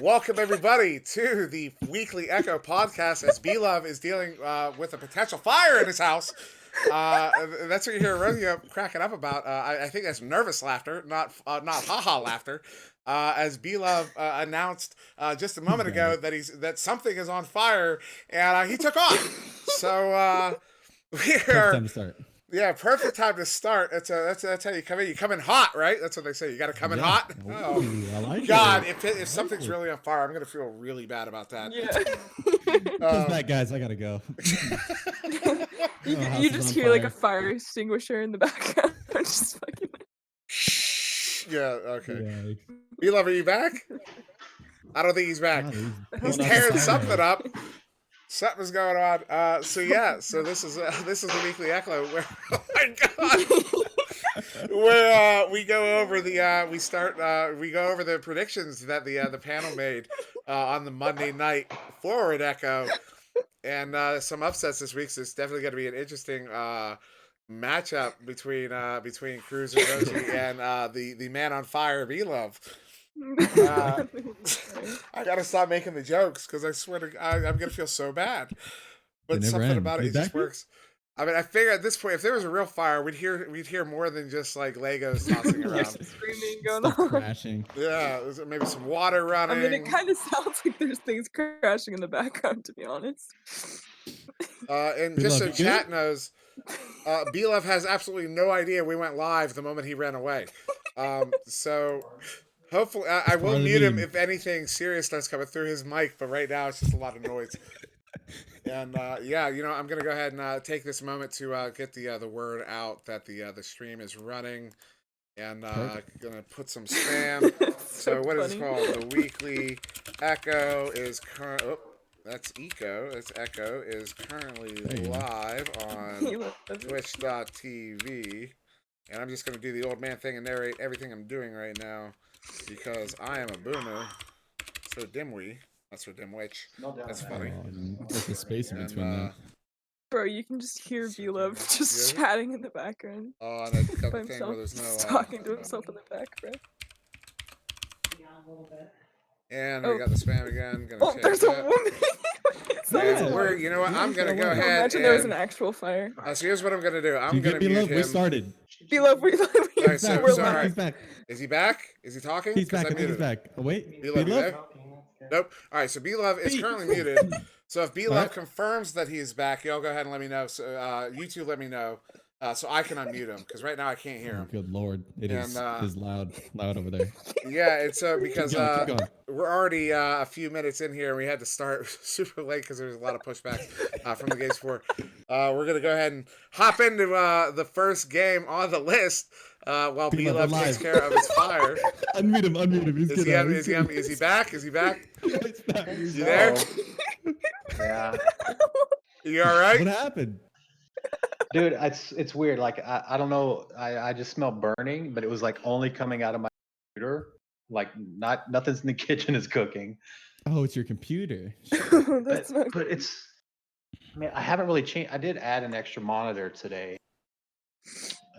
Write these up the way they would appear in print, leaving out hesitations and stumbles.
Welcome everybody to the weekly Echo podcast as B-Love is dealing with a potential fire in his house. That's what you hear Romeo cracking up about. I think that's nervous laughter, not haha laughter. As B-Love announced just a moment ago that something is on fire and he took off. So we Perfect are. time to start. Yeah, perfect time to start. That's how you come in. You come in hot, right? That's what they say. You got to come in hot. Oh, Ooh, I like God! it. If something's really on fire, I'm gonna feel really bad about that. Yeah. Just that, guys. I gotta go. You just hear like a fire extinguisher in the background. Just fucking... Yeah. Okay. Yeah. B-Love, are you back? I don't think he's back. He's tearing something up. Something's going on. So this is the weekly Echo where oh my God, where we go over the we go over the predictions that the panel made on the Monday night forward Echo, and some upsets this week. So it's definitely going to be an interesting matchup between Cruz and Rosie and the man on fire B-Love. I gotta stop making the jokes because I swear to God, I'm gonna feel so bad. But something about it just works. I mean, I figure at this point, if there was a real fire, we'd hear more than just like Legos tossing around, screaming going on, crashing. Yeah, maybe some water running. I mean, it kind of sounds like there's things crashing in the background, to be honest. And just so chat knows, B-Love has absolutely no idea we went live the moment he ran away. So. Hopefully, I will mute him if anything serious starts coming through his mic, but right now it's just a lot of noise. And I'm gonna go ahead and take this moment to get the word out that the stream is running, and gonna put some spam. So what is it called? The weekly Echo is current. Oh, that's Eco. It's Echo is currently live on Twitch.tv, and I'm just gonna do the old man thing and narrate everything I'm doing right now. Because I am a boomer, so dimwee. That's for dimwitch. That's funny. There's a space in between them. Bro, you can just hear B-Love just chatting in the background. Oh, and I got the thing where there's no talking to himself in the background. And we got the spam again. There's a woman. You know what? I'm gonna go ahead. Imagine there was an actual fire. So here's what I'm gonna do. I'm gonna mute him. We started. B-Love, Alright, so he's back. Is he back? Is he talking? He's back. He's back. Oh, wait. B-Love? Nope. All right, so B-Love is currently muted. So if B-Love confirms that he is back, y'all go ahead and let me know. So you two let me know so I can unmute him because right now I can't hear him. Good Lord. It is loud over there. Yeah, it's because we're already a few minutes in here and we had to start super late because there's a lot of pushback from the games before. We're going to go ahead and hop into the first game on the list while B-Love takes care of his fire. Unmute him. Is he back? Is he back? You there? Yeah. You all right? What happened? Dude, it's weird. Like I don't know. I just smell burning, but it was like only coming out of my computer. Like nothing's in the kitchen is cooking. Oh, it's your computer. but it's. I mean, I haven't really changed. I did add an extra monitor today.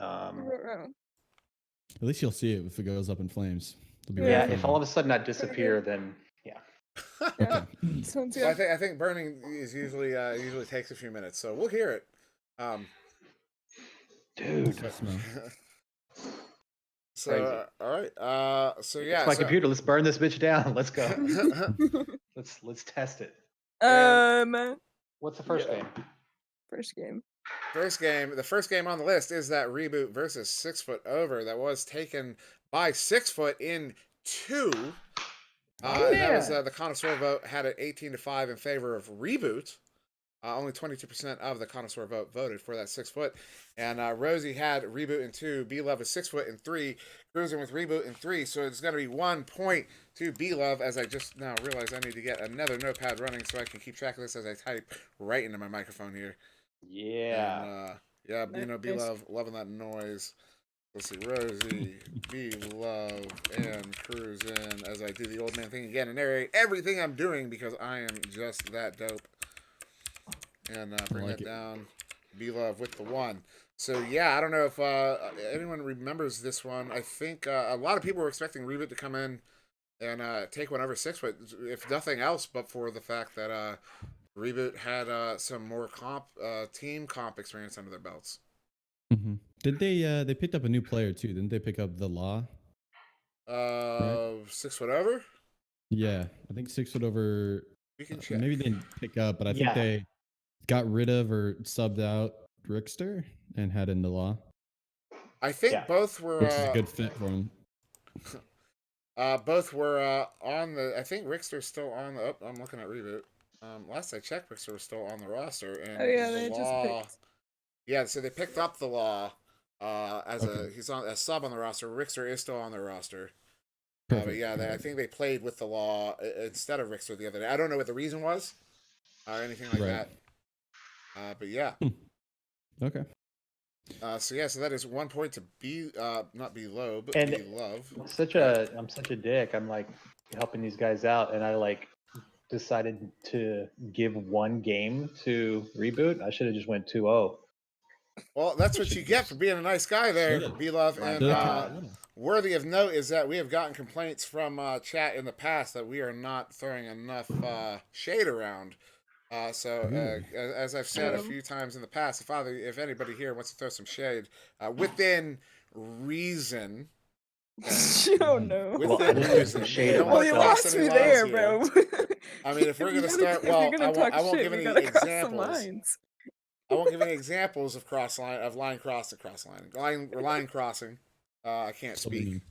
At least you'll see it if it goes up in flames. Yeah. If all of a sudden I disappear, then yeah. Okay. Sounds good. I think burning is usually takes a few minutes, so we'll hear it. Dude. So all right. So yeah. It's my computer. Let's burn this bitch down. Let's go. let's test it. What's the first game? First game. The first game on the list is that Reboot versus 6 Foot Over that was taken by 6 Foot in 2. That was the connoisseur vote had it 18-5 in favor of Reboot. Only 22% of the connoisseur vote voted for that 6 Foot. And Rosie had Reboot in 2. B-Love is 6 Foot in 3. Cruising with Reboot in 3. So it's going to be 1 point to B-Love as I just now realize I need to get another notepad running so I can keep track of this as I type right into my microphone here. Yeah. And, B-Love loving that noise. Let's see, Rosie, B-Love, and Cruising as I do the old man thing again and narrate everything I'm doing because I am just that dope. And bring that down. B-Love with the 1. So, yeah, I don't know if anyone remembers this one. I think a lot of people were expecting Reboot to come in and take one over 6 foot, if nothing else, but for the fact that Reboot had some more team comp experience under their belts. Mm-hmm. Did they picked up a new player too? Didn't they pick up the Law? Right? 6 foot over. Yeah, I think 6 foot over. We can check. Maybe they didn't pick up, but I think they got rid of or subbed out Rickster and had in the Law. I think both were, which is a good fit for him. Both were on the. I think Rickster's still on the. Oh, I'm looking at Reboot. Last I checked, Rickster was still on the roster, and they Law, just picked. Yeah, so they picked up the Law he's on a sub on the roster. Rickster is still on the roster. But yeah, I think they played with the Law instead of Rickster the other day. I don't know what the reason was or anything like that. But yeah. Okay. So yeah, so that is 1 point to not be low, but And be love. I'm such a dick. I'm like helping these guys out, and I like decided to give one game to Reboot. I should have just went 2-0. Well, that's what you get for being a nice guy there, B-Love. And worthy of note is that we have gotten complaints from chat in the past that we are not throwing enough shade around. So as I've said a few times in the past, if anybody here wants to throw some shade, within reason. Oh no! Within reason. Well, you lost me there, bro. I mean, if we're gonna start, well, I won't give any examples. I won't give any examples of line cross to cross line crossing. I can't speak.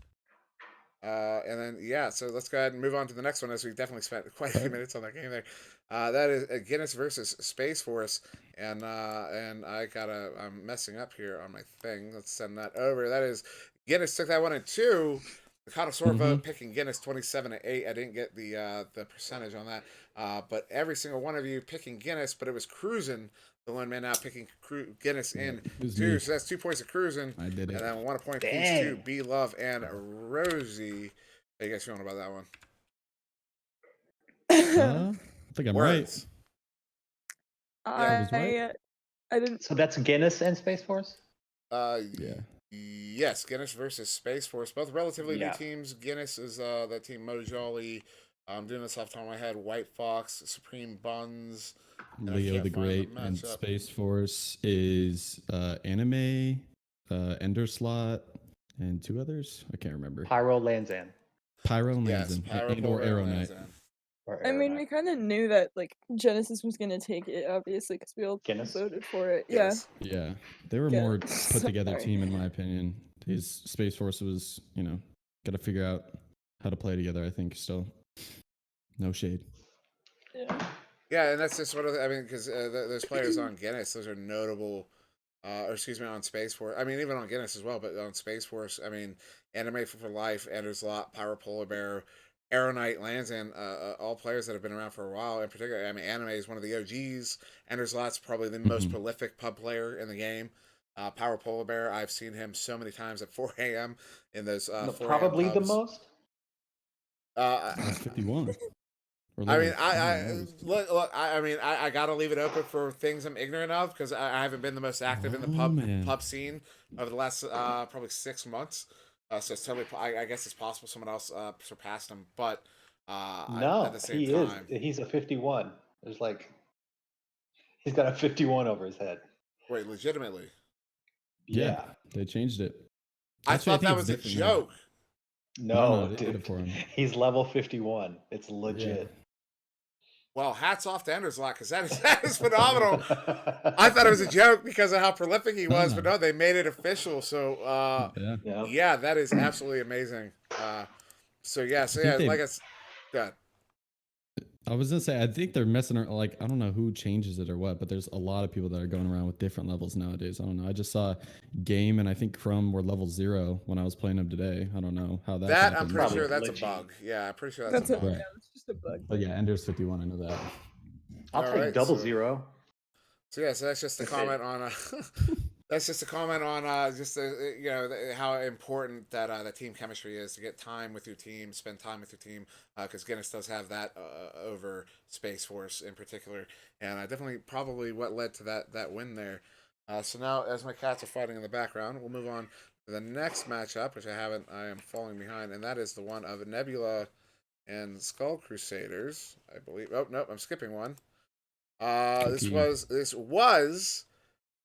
And then yeah, so let's go ahead and move on to the next one, as we definitely spent quite a few minutes on that game there. That is Guinness versus Space Force, and I'm messing up here on my thing. Let's send that over. That is Guinness took that one in 2. The connoisseur vote picking Guinness 27-8. I didn't get the percentage on that, but every single one of you picking Guinness, but it was cruising. The one man out picking Guinness in 2, so that's 2 points of cruising. I did it. And then 1 point piece to B Love and Rosie. How you guys feeling about that one? I think I'm right. I didn't. So that's Guinness and Space Force? Yes, Guinness versus Space Force. Both relatively new teams. Guinness is that team Mojolly. I'm doing this off the top of my head. White Fox, Supreme Buns, Leo the Great, and Space Force is Anime, Ender Slot, and 2 others. I can't remember. Pyro Lanzan. Or Arrow Knight. I mean, we kind of knew that like Genesis was gonna take it, obviously, because we all voted for it. Yes. Yeah, they were more put together team, in my opinion. His Space Force was, got to figure out how to play together. I think still, no shade. Yeah, and that's just because those players on Guinness, those are notable. On Space Force. I mean, even on Guinness as well, but on Space Force, I mean, Anime for Life, Ender's Lot, Pyro Polar Bear, Arrow Knight, Lanzan, all players that have been around for a while. In particular, I mean, Anime is one of the OGs. Ender's Lot's probably the most prolific pub player in the game. Pyro Polar Bear, I've seen him so many times at 4 a.m. in those 4 probably the most. 51. I mean, I gotta leave it open for things I'm ignorant of, because I haven't been the most active in the pub scene over the last probably 6 months. So it's totally, I guess it's possible someone else surpassed him, but at the same time, he's a 51. There's he's got a 51 over his head. Wait, legitimately? Yeah, they changed it. I thought that was a joke. No, dude, he's level 51. It's legit. Yeah. Well, hats off to Ender's Lot, because that is phenomenal. I thought it was a joke because of how prolific he was, but no, they made it official. So, yeah, that is absolutely amazing. Like it's good. I was gonna say, I think they're messing around. I don't know who changes it or what, but there's a lot of people that are going around with different levels nowadays. I don't know. I just saw Game and I think Crumb were level 0 when I was playing them today. I don't know how that. That I'm pretty sure that's a bug. Yeah, I'm pretty sure that's a bug. Yeah, it's just a bug. But yeah, Ender's 51. I know that. I'll take double 0. So that's just a comment on. That's just a comment on how important that the team chemistry is, to get time with your team, spend time with your team, because Guinness does have that over Space Force in particular, and definitely probably what led to that win there. So now, as my cats are fighting in the background, we'll move on to the next matchup, which I am falling behind, and that is the one of Nebula and Skull Crusaders, I believe. Oh no, I'm skipping one. This was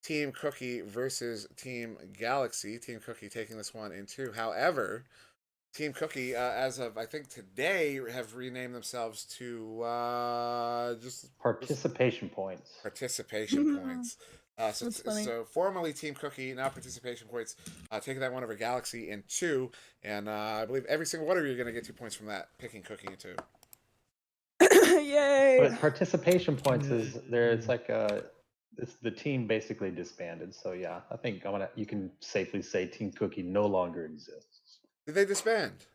Team Cookie versus Team Galaxy. Team Cookie taking this one in 2. However, Team Cookie, as of I think today, have renamed themselves to just participation points. Participation points. That's funny. So formerly Team Cookie, now participation points. Taking that one over Galaxy in 2, and I believe every single one of you are going to get 2 points from that. Picking Cookie in 2. Yay! But participation points is there. It's like it's the team basically disbanded. So yeah, I think you can safely say Team Cookie no longer exists. Did they disband?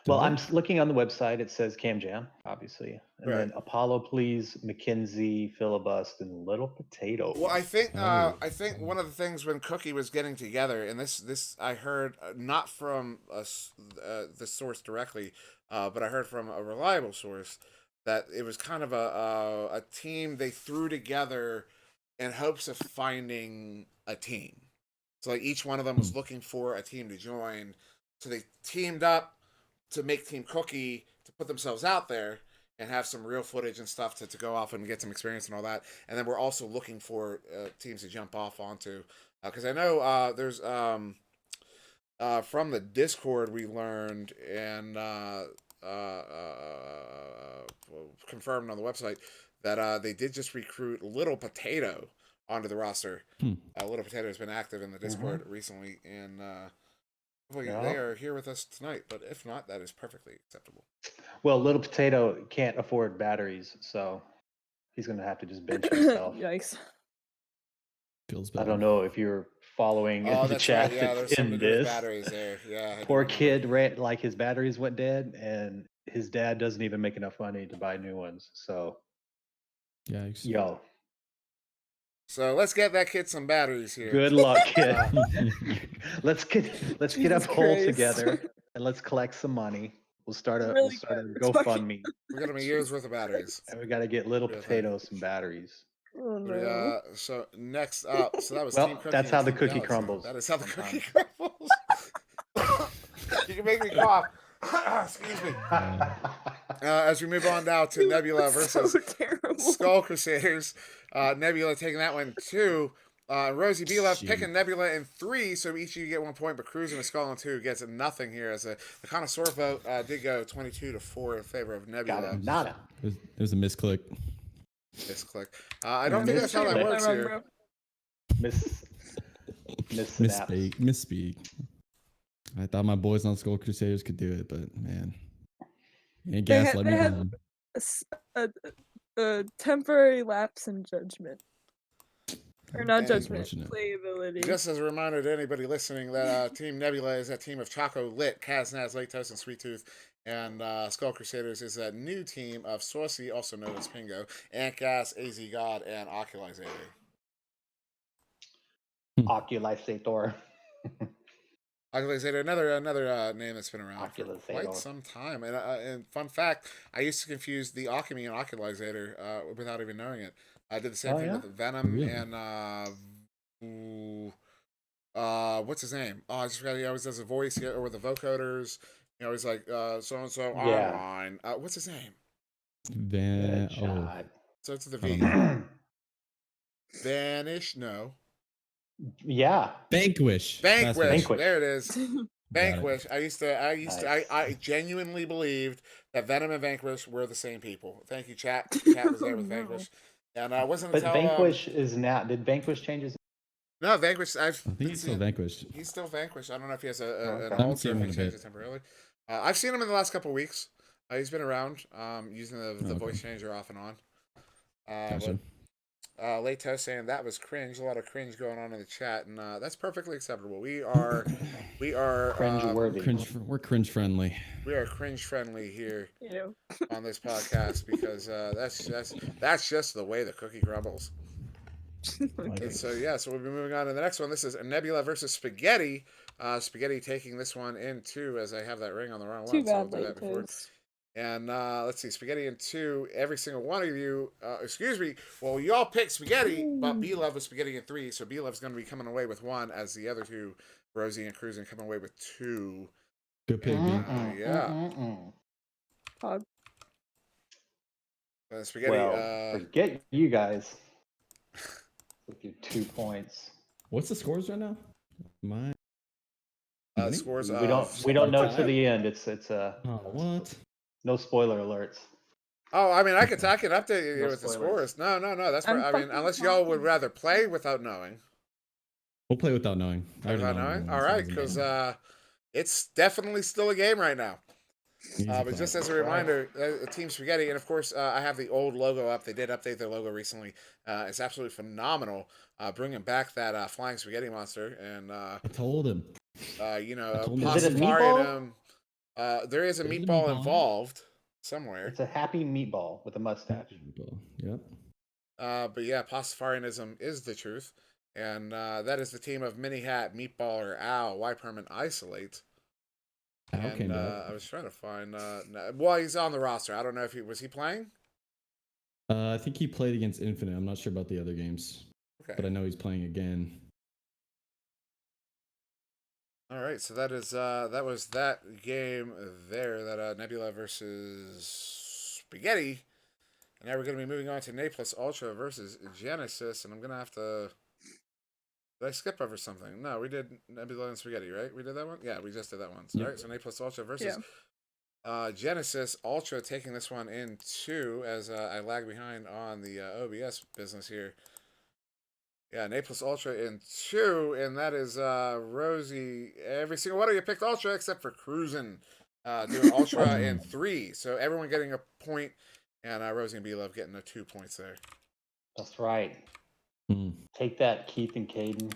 Well, I'm looking on the website. It says Cam Jam, obviously, and Right. then Apollo Please, McKinsey, Filibust, and Little Potato. Well, I think one of the things when Cookie was getting together, and this I heard not from the source directly, but I heard from a reliable source that it was kind of a team they threw together in hopes of finding a team. So like each one of them was looking for a team to join, so they teamed up to make Team Cookie to put themselves out there and have some real footage and stuff to go off and get some experience and all that. And then we're also looking for teams to jump off onto. Because I know there's from the Discord we learned and confirmed on the website that they did just recruit Little Potato onto the roster. Little Potato has been active in the Discord recently, and they are here with us tonight. But if not, that is perfectly acceptable. Well, Little Potato can't afford batteries, so he's going to have to just bench himself. Yikes. Feels bad. I don't know if you're following the chat. Right. Yeah, there's something to do with batteries there. Yeah. Poor kid, like his batteries went dead, and his dad doesn't even make enough money to buy new ones. So, yo. So let's get that kid some batteries here. Good luck, kid. let's get a poll together and let's collect some money. We'll start a GoFundMe. We're gonna be years worth of batteries, and we got to get Little Potato some batteries. Oh no. So next up, so that was well, Team Cookie. That's how the Team cookie Galaxy. crumbles. That is how the cookie crumbles. You can make me cough. Excuse me. As we move on now to Nebula versus Skull Crusaders. Nebula taking that one 2. Rosie B left picking Nebula in 3, so each of you get 1 point, but Cruising with Skull in 2 gets nothing here. As the connoisseur vote did go 22-4 in favor of Nebula. Nada. There's a misclick. Misclick. I don't think that's how that works here. Misspeak. I thought my boys on Skull Crusaders could do it, but man, ain't gaslight me down. A temporary lapse in judgment. Or not judgment, playability. Just as a reminder to anybody listening that Team Nebula is a team of Choco, Lit, Kaz, Naz, Late Toast, and Sweet Tooth. And Skull Crusaders is a new team of Saucy, also known as Pingo, Antgas, AZ God, and Oculizator. Oculizator. Oculizator, another name that's been around for quite some time. And fun fact, I used to confuse the Alchemy and Oculizator without even knowing it. I did the same thing with Venom and what's his name? Oh, I just forgot. He always does a voice here, or with the vocoders. You know, he's like so and so online. What's his name? So it's the V. Vanish? No. Yeah. Vanquish. There it is. Vanquish. I genuinely believed that Venom and Vanquish were the same people. Thank you, chat. Chat was there with Vanquish. And wasn't until Vanquish is now. Did Vanquish change his? No, Vanquish. I think he's still Vanquished. He's still Vanquished. I don't know if he has an alter if he changed it temporarily. I've seen him in the last couple of weeks. He's been around using the voice changer off and on. Gotcha. Late Toast saying that was cringe. A lot of cringe going on in the chat, and that's perfectly acceptable. We are cringe-worthy. We're cringe friendly. We are cringe friendly here on this podcast because that's just the way the cookie crumbles. Okay. So we'll be moving on to the next one. This is Nebula versus Spaghetti. Spaghetti taking this one in 2, as I have that ring on the wrong one. So I'll do that before. And let's see, Spaghetti in 2. Every single one of you, well, you all picked Spaghetti, but B-Love was Spaghetti in 3, so B-Love's going to be coming away with 1, as the other 2, Rosie and Cruising, coming away with 2. Good pick, yeah. Pog. Spaghetti. Well, forget you guys with your 2 points. What's the scores right now? My Scores. We don't know to the end. It's oh, what? no spoiler alerts. Oh, I mean, I could update you No with the spoilers. scores. No. That's I'm I mean, fucking unless y'all would talking. rather play without knowing. We'll play without knowing. I already Without know knowing. everyone, All so it right, doesn't because matter. it's definitely still a game right now. Easy But clap. just as a reminder, Team Spaghetti, and of course, I have the old logo up. They did update their logo recently. It's absolutely phenomenal. Bringing back that flying spaghetti monster, and I told him. you know, told him. Is it a meatball? There is a Is it a meatball meatball? involved somewhere. It's a happy meatball with a mustache. Yep. But yeah, Pastafarianism is the truth. And that is the team of Mini Hat, Meatball, or Owl, Wyperm, and Isolate. Okay, And I was trying to find... well, he's on the roster. I don't know if he... Was he playing? I think he played against Infinite. I'm not sure about the other games. Okay. But I know he's playing again. All right, so that is that was that game there, that Nebula versus Spaghetti. And now we're going to be moving on to Na plus Ultra versus Genesis, and I'm going to have to... Did I skip over something? No, we did Nebula and Spaghetti, right? We did that one? Yeah, we just did that one. Yep. All right, so Na plus Ultra versus Genesis. Ultra taking this one in 2 as I lag behind on the OBS business here. Yeah, Na plus Ultra in 2, and that is Rosie. Every single one of you picked Ultra except for Cruisin'. Doing Ultra in 3. So everyone getting a point, and Rosie and B-Love getting 2 points there. That's right. Take that, Keith and Caden.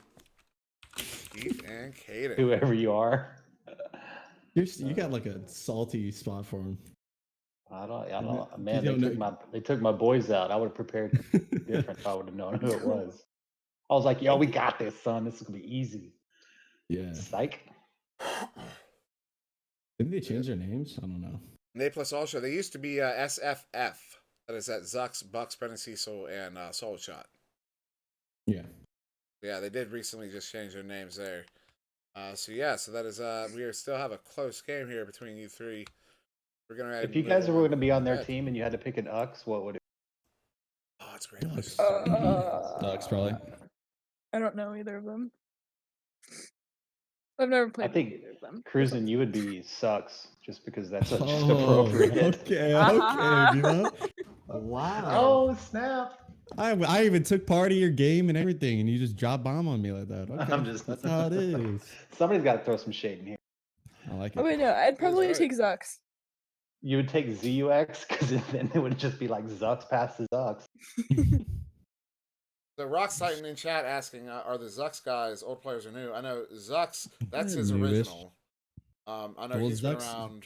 Keith and Caden. Whoever you are. You got like a salty spot for him. I don't. Man, they took my boys out. I would have prepared different if I would have known who it was. I was like, yo, we got this, son. This is gonna be easy. Yeah. Psych. Didn't they change their names? I don't know. Na plus Ultra. They used to be SFF. That is at Zux, Bucks, Brennan Cecil, and Soul Shot. Yeah. Yeah, they did recently just change their names there. So that is we still have a close game here between you three. We're gonna. If you guys were going to be on their team and you had to pick an Ux, what would it? Oh, it's great. Ducks probably. I don't know either of them. I've never played I think with either of them. Cruisin', you would be Sucks just because that's just appropriate. Okay, B-Love. Wow. Oh snap! I even took part of your game and everything, and you just drop bomb on me like that. Okay, that's how it is. Somebody's got to throw some shade in here. I like it. Oh wait, no, I'd probably take Zux. You would take ZUX because then it would just be like Zux passes Zux. The Rocks Titan in chat asking, are the Zux guys old players or new? I know Zux, that's his original. I know he's been around.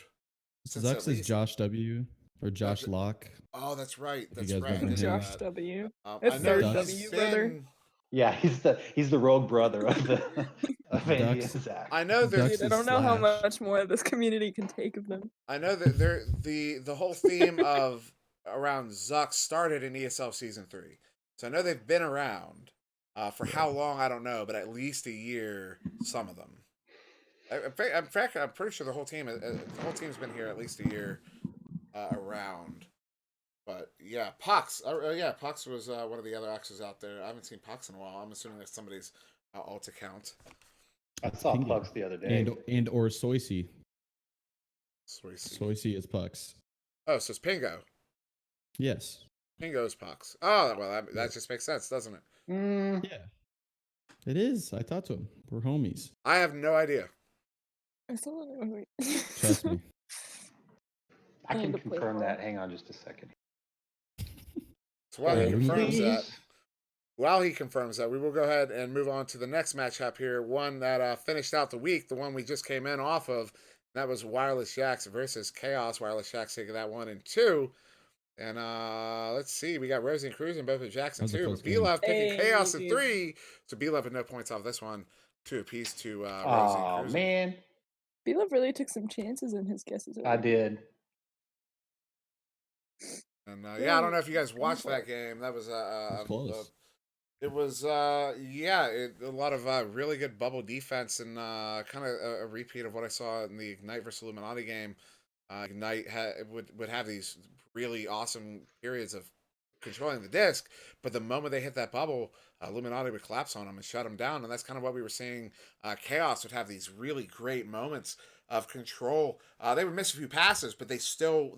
Zux is Josh W. or Josh Locke. Oh, that's right. That's right. Josh W. I know W, brother. Yeah, he's the rogue brother of the of Andy and Zach. I know I don't know how much more this community can take of them. I know that the whole theme of around Zux started in ESL Season 3. So I know they've been around for how long, I don't know, but at least a year, some of them. In fact, I'm pretty sure the whole team's been here at least a year around. But yeah, Pox. Pox was one of the other axes out there. I haven't seen Pox in a while. I'm assuming that's somebody's alt account. I saw Pox the other day. And or Soisy. Soisy is Pox. Oh, so it's Pingo. Yes. Pingo's Pox. Oh, well, that just makes sense, doesn't it? Yeah. It is. I talked to him. We're homies. I have no idea. I still don't know. Trust me. I can confirm that. Hang on just a second. So while he confirms that, we will go ahead and move on to the next matchup here. One that finished out the week, the one we just came in off of. That was Wireless Shacks versus Chaos. Wireless Shacks taking that 1 and 2. And let's see, we got Rosie and Cruisin' both with Jackson 2. B-Love picking Chaos in 3. So B-Love with no points off this one. 2 apiece to Rosie and Cruisin'. Man. B-Love really took some chances in his guesses. I did. And I don't know if you guys watched that game. That was close. It was a lot of really good bubble defense and kind of a repeat of what I saw in the Ignite vs Illuminati game. Ignite would have these really awesome periods of controlling the disc, but the moment they hit that bubble, Illuminati would collapse on them and shut them down, and that's kind of what we were seeing. Chaos would have these really great moments of control. They would miss a few passes, but they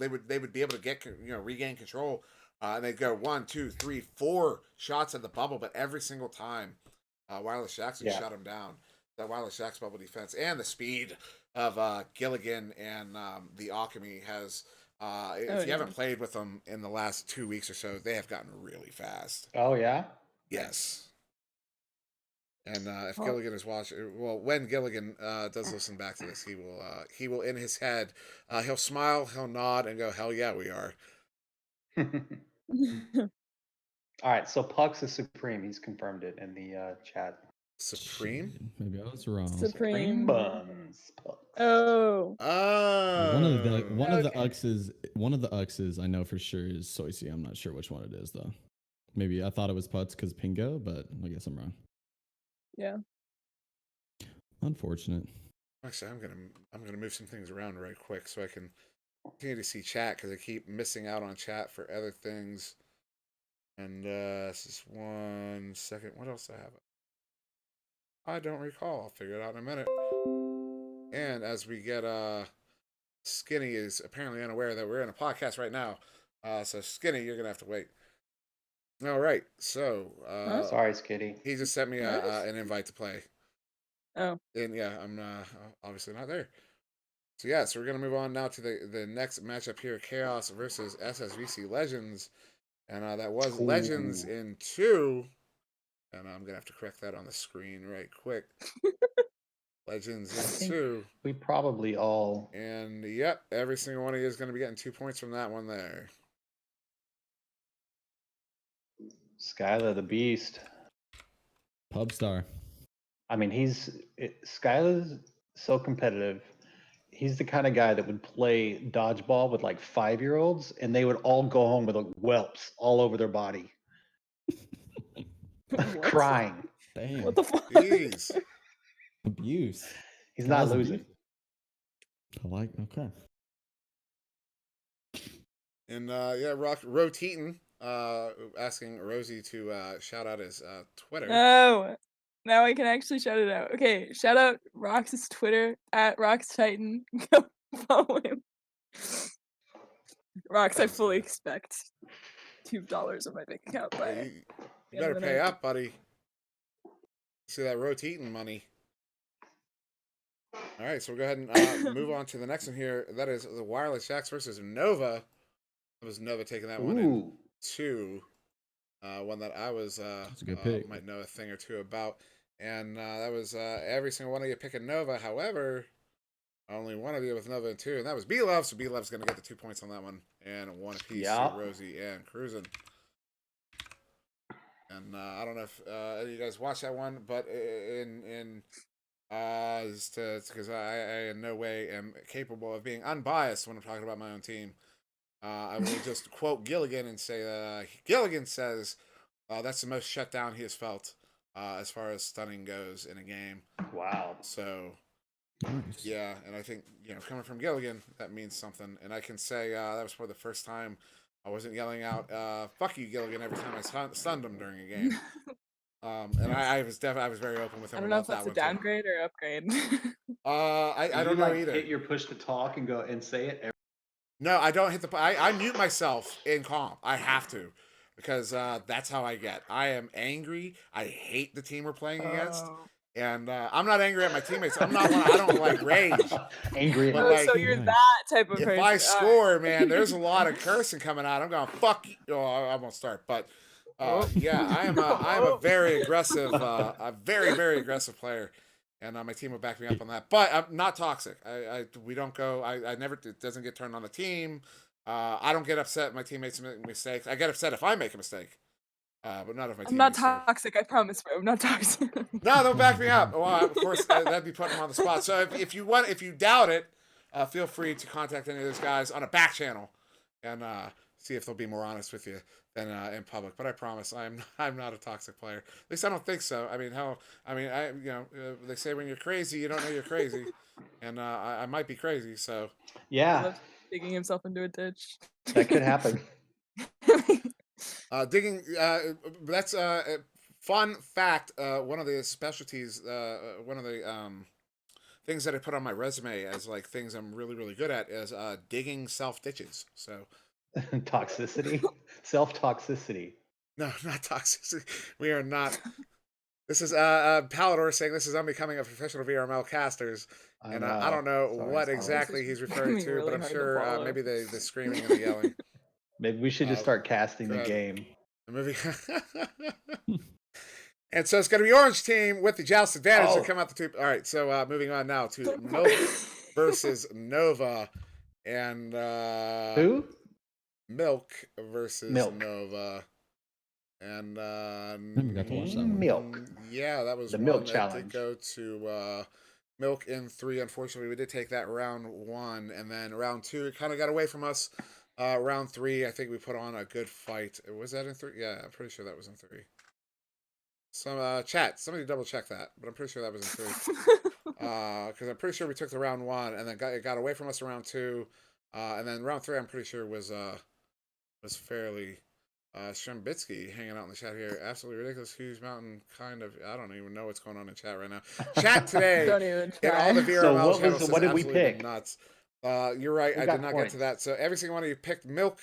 would be able to get regain control, and they'd go 1, 2, 3, 4 shots at the bubble, but every single time, Wireless Shacks would shut them down. That Wireless Shacks bubble defense and the speed of Gilligan and the Alchemy has. If you haven't played with them in the last 2 weeks or so, they have gotten really fast. Oh yeah. Yes. And if Gilligan is watching, well, when Gilligan does listen back to this, he will in his head, he'll smile, he'll nod, and go, "Hell yeah, we are." All right, so Pux is supreme. He's confirmed it in the chat. Supreme? Maybe I was wrong. Supreme buns. Oh. One of the Uxes I know for sure is Soisy. I'm not sure which one it is though. Maybe I thought it was Putz because Pingo, but I guess I'm wrong. Yeah. Unfortunate. Actually, I'm gonna move some things around right quick so I can continue to see chat because I keep missing out on chat for other things. And this is 1 second. What else do I have? I don't recall. I'll figure it out in a minute. And as we get Skinny is apparently unaware that we're in a podcast right now. So Skinny, you're gonna have to wait. All right. So sorry, Skitty. He just sent me an invite to play. Oh. And yeah, I'm obviously not there. So yeah, so we're gonna move on now to the next matchup here: Chaos versus SSVC Legends, and that was Legends in 2. And I'm gonna have to correct that on the screen right quick. Legends in 2. We probably all. And yep, every single one of you is gonna be getting 2 points from that one there. Skylar the Beast. Pub star. I mean, Skylar's so competitive. He's the kind of guy that would play dodgeball with like 5-year-olds, and they would all go home with whelps all over their body, crying. Damn. What the fuck? Jeez. Abuse. He's not losing. I like. Okay. And yeah, Roteaton asking Rosie to shout out his Twitter. Oh, now I can actually shout it out. Okay, shout out Rox's Twitter at RoxTitan. Go follow him. Rox, I fully expect $2 on my bank account. By You better pay up, buddy. See that Roteaton money. All right, so we'll go ahead and move on to the next one here. That is the Wireless Shacks versus Nova. It was Nova taking that one in 2. One that I was That's a good pick. Might know a thing or two about. And that was every single one of you picking Nova. However, only one of you with Nova in 2, and that was B-Love. So B-Love's going to get the 2 points on that one. And 1 apiece to Rosie and Cruisin'. And I don't know if you guys watched that one, but because I in no way am capable of being unbiased when I'm talking about my own team. I will just quote Gilligan and say, Gilligan says, that's the most shut down he has felt as far as stunning goes in a game. Wow. So, nice. Yeah, and I think, coming from Gilligan, that means something. And I can say that was probably the first time I wasn't yelling out, fuck you, Gilligan, every time I stunned him during a game. And I was very open with him. I don't know if that's a downgrade or upgrade. I don't know either. Hit your push to talk and go and say it. No, I don't hit the. I mute myself in comp. I have to, because that's how I get. I am angry. I hate the team we're playing against, and I'm not angry at my teammates. I don't like rage. Angry, but like, so you're that type of person. If I score, man, there's a lot of cursing coming out. I'm going fuck you. Oh, I won't start, but yeah, I am a very aggressive, a very very aggressive player. And my team will back me up on that. But I'm not toxic. We don't go. I never. It doesn't get turned on the team. I don't get upset if my teammates make mistakes. I get upset if I make a mistake. But not if my teammates. I'm not toxic. I promise, bro. I'm not toxic. No, they'll back me up. Well, of course, that'd be putting them on the spot. So if you doubt it, feel free to contact any of those guys on a back channel and see if they'll be more honest with you than in public. But I promise, I'm not a toxic player. At least I don't think so. I mean, they say when you're crazy, you don't know you're crazy, and I might be crazy. So yeah, digging himself into a ditch. That could happen. Digging. That's fun fact. One of the specialties. One of the things that I put on my resume as like things I'm really really good at is digging self ditches. So Toxicity, self-toxicity. no, not toxicity. We are not. This is Palador saying this is unbecoming of professional VRML casters, and I don't know what exactly he's referring to, really but I'm hard to sure follow. maybe the screaming and the yelling. Maybe we should just start casting the God. game. The movie. And so it's going to be Orange Team with the Joust advantage to come out the two. All right, so moving on now to Milk versus Nova, and Who? Milk versus Milk. Nova, and Never got to watch that one. Milk. Yeah, that was The one Milk that Challenge. did go to Milk in 3. Unfortunately, we did take that round 1, and then round 2 it kind of got away from us. Round 3, I think we put on a good fight. Was that in 3? Yeah, I'm pretty sure that was in 3. Some chat, somebody double check that, but I'm pretty sure that was in 3. Because I'm pretty sure we took the round 1, and then it got away from us in round 2, and then round 3 I'm pretty sure was fairly. Shembitsky hanging out in the chat here. Absolutely ridiculous. Huge mountain, kind of. I don't even know what's going on in chat right now. Chat today. Don't even In all the try. VRML So channels what has did we absolutely been pick? nuts. You're right. Who I got did not points? get to that. So every single one of you picked Milk,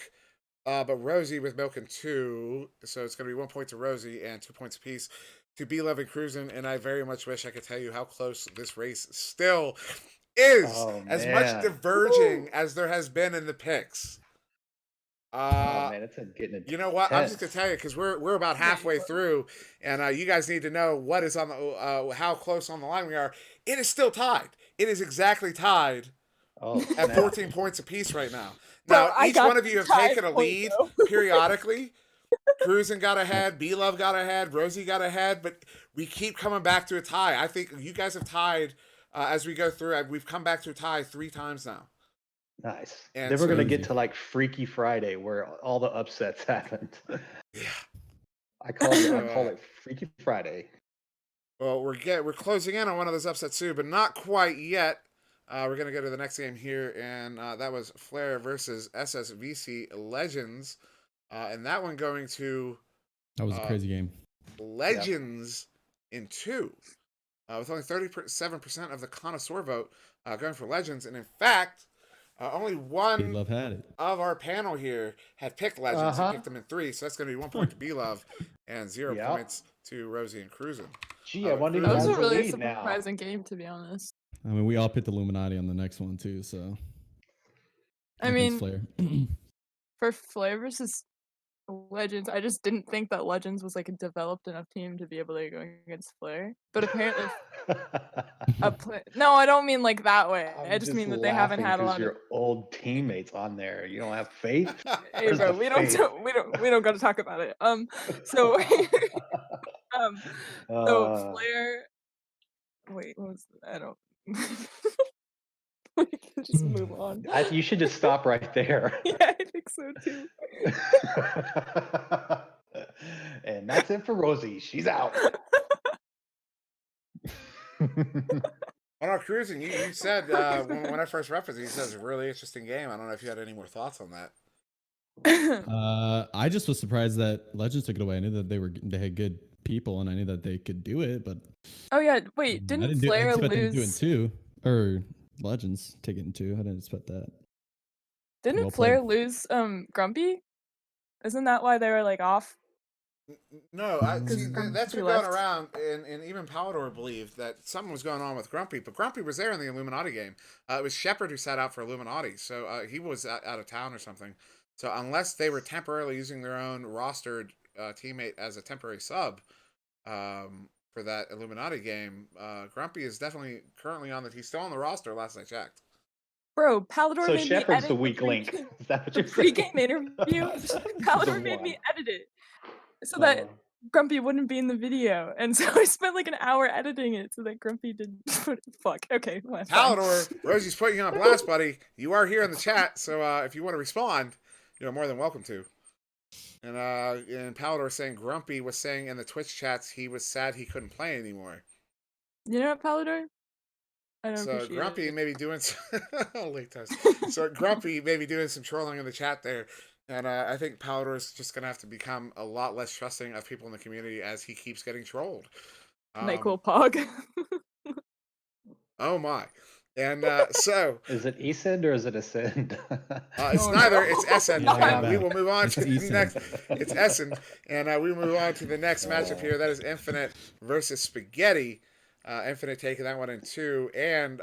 but Rosie with Milk and 2. So it's going to be 1 point to Rosie and 2 points apiece to B-Love and Cruisin'. And I very much wish I could tell you how close this race still is. As much diverging as there has been in the picks. Oh man, it's getting intense. You know what? I'm just gonna tell you because we're about halfway through, and you guys need to know what is on the how close on the line we are. It is still tied. It is exactly tied at 14 points apiece right now. Now each one of you have taken a lead periodically. Cruisin' got ahead, B-Love got ahead, Rosie got ahead, but we keep coming back to a tie. I think you guys have tied as we go through. We've come back to a tie 3 times now. Nice. And then we're so- gonna get to like Freaky Friday where all the upsets happened. Yeah. I call it Freaky Friday. Well, we're closing in on one of those upsets too, but not quite yet. We're gonna go to the next game here, and that was Flare versus SSVC Legends, and that one going to That was a crazy game. Legends in 2, with only 37% of the connoisseur vote going for Legends, and in fact, only one B-Love had it. of our panel here had picked Legends. He picked them in 3, so that's going to be 1 point to B-Love and 0 points to Rosie and Cruisin'. Gee, I wonder That was who a has the really lead now. surprising game, to be honest. I mean, we all picked Illuminati on the next one too, so. I mean, Flare. for Flare versus Legends, I just didn't think that Legends was like a developed enough team to be able to go against Flare. But apparently, no, I don't mean like that way. I just mean that they haven't had a lot of your old teammates on there. You don't have faith. Hey, bro, we don't got to talk about it. So, so Flare. Wait, what was I don't. We can just move on. You should just stop right there. Yeah, I think so too. And that's it for Rosie. She's out. On our cruising, you said when I first referenced it, you said it's a really interesting game. I don't know if you had any more thoughts on that. I just was surprised that Legends took it away. I knew that they had good people, and I knew that they could do it. But oh yeah, wait, didn't Flare lose? Them to do it too, or Legends take it in 2. I didn't expect that. Didn't Flare lose Grumpy? Isn't that why they were like off? No, see, that's been going around, and even Palador believed that something was going on with Grumpy, but Grumpy was there in the Illuminati game. It was Shepard who sat out for Illuminati, so he was out of town or something. So unless they were temporarily using their own rostered teammate as a temporary sub for that Illuminati game, Grumpy is definitely currently on he's still on the roster last I checked. Bro, Palador so made Shepard's me the weak link. Is that what the pregame interview? Palador made me edit it so that Grumpy wouldn't be in the video, and so I spent like an hour editing it so that Grumpy didn't. Fuck. Okay. Well, Palador, Rosie's putting you on blast, buddy. You are here in the chat, so if you want to respond, you're more than welcome to. And Palador saying Grumpy was saying in the Twitch chats he was sad he couldn't play anymore. You know what, Palador? I don't So appreciate Grumpy it. may be doing some late toast. So Grumpy may be doing some trolling in the chat there, and I think Palador is just gonna have to become a lot less trusting of people in the community as he keeps getting trolled. Nyquil Pog. Oh my, and so Is it Ascend or is it Ascend? it's Oh, neither. no. It's Essen, Yeah, and we back. will move on It's to the Essen. next. It's Essen, and we move on to the next matchup here. That is Infinite versus Spaghetti. Infinite taking that one in 2, and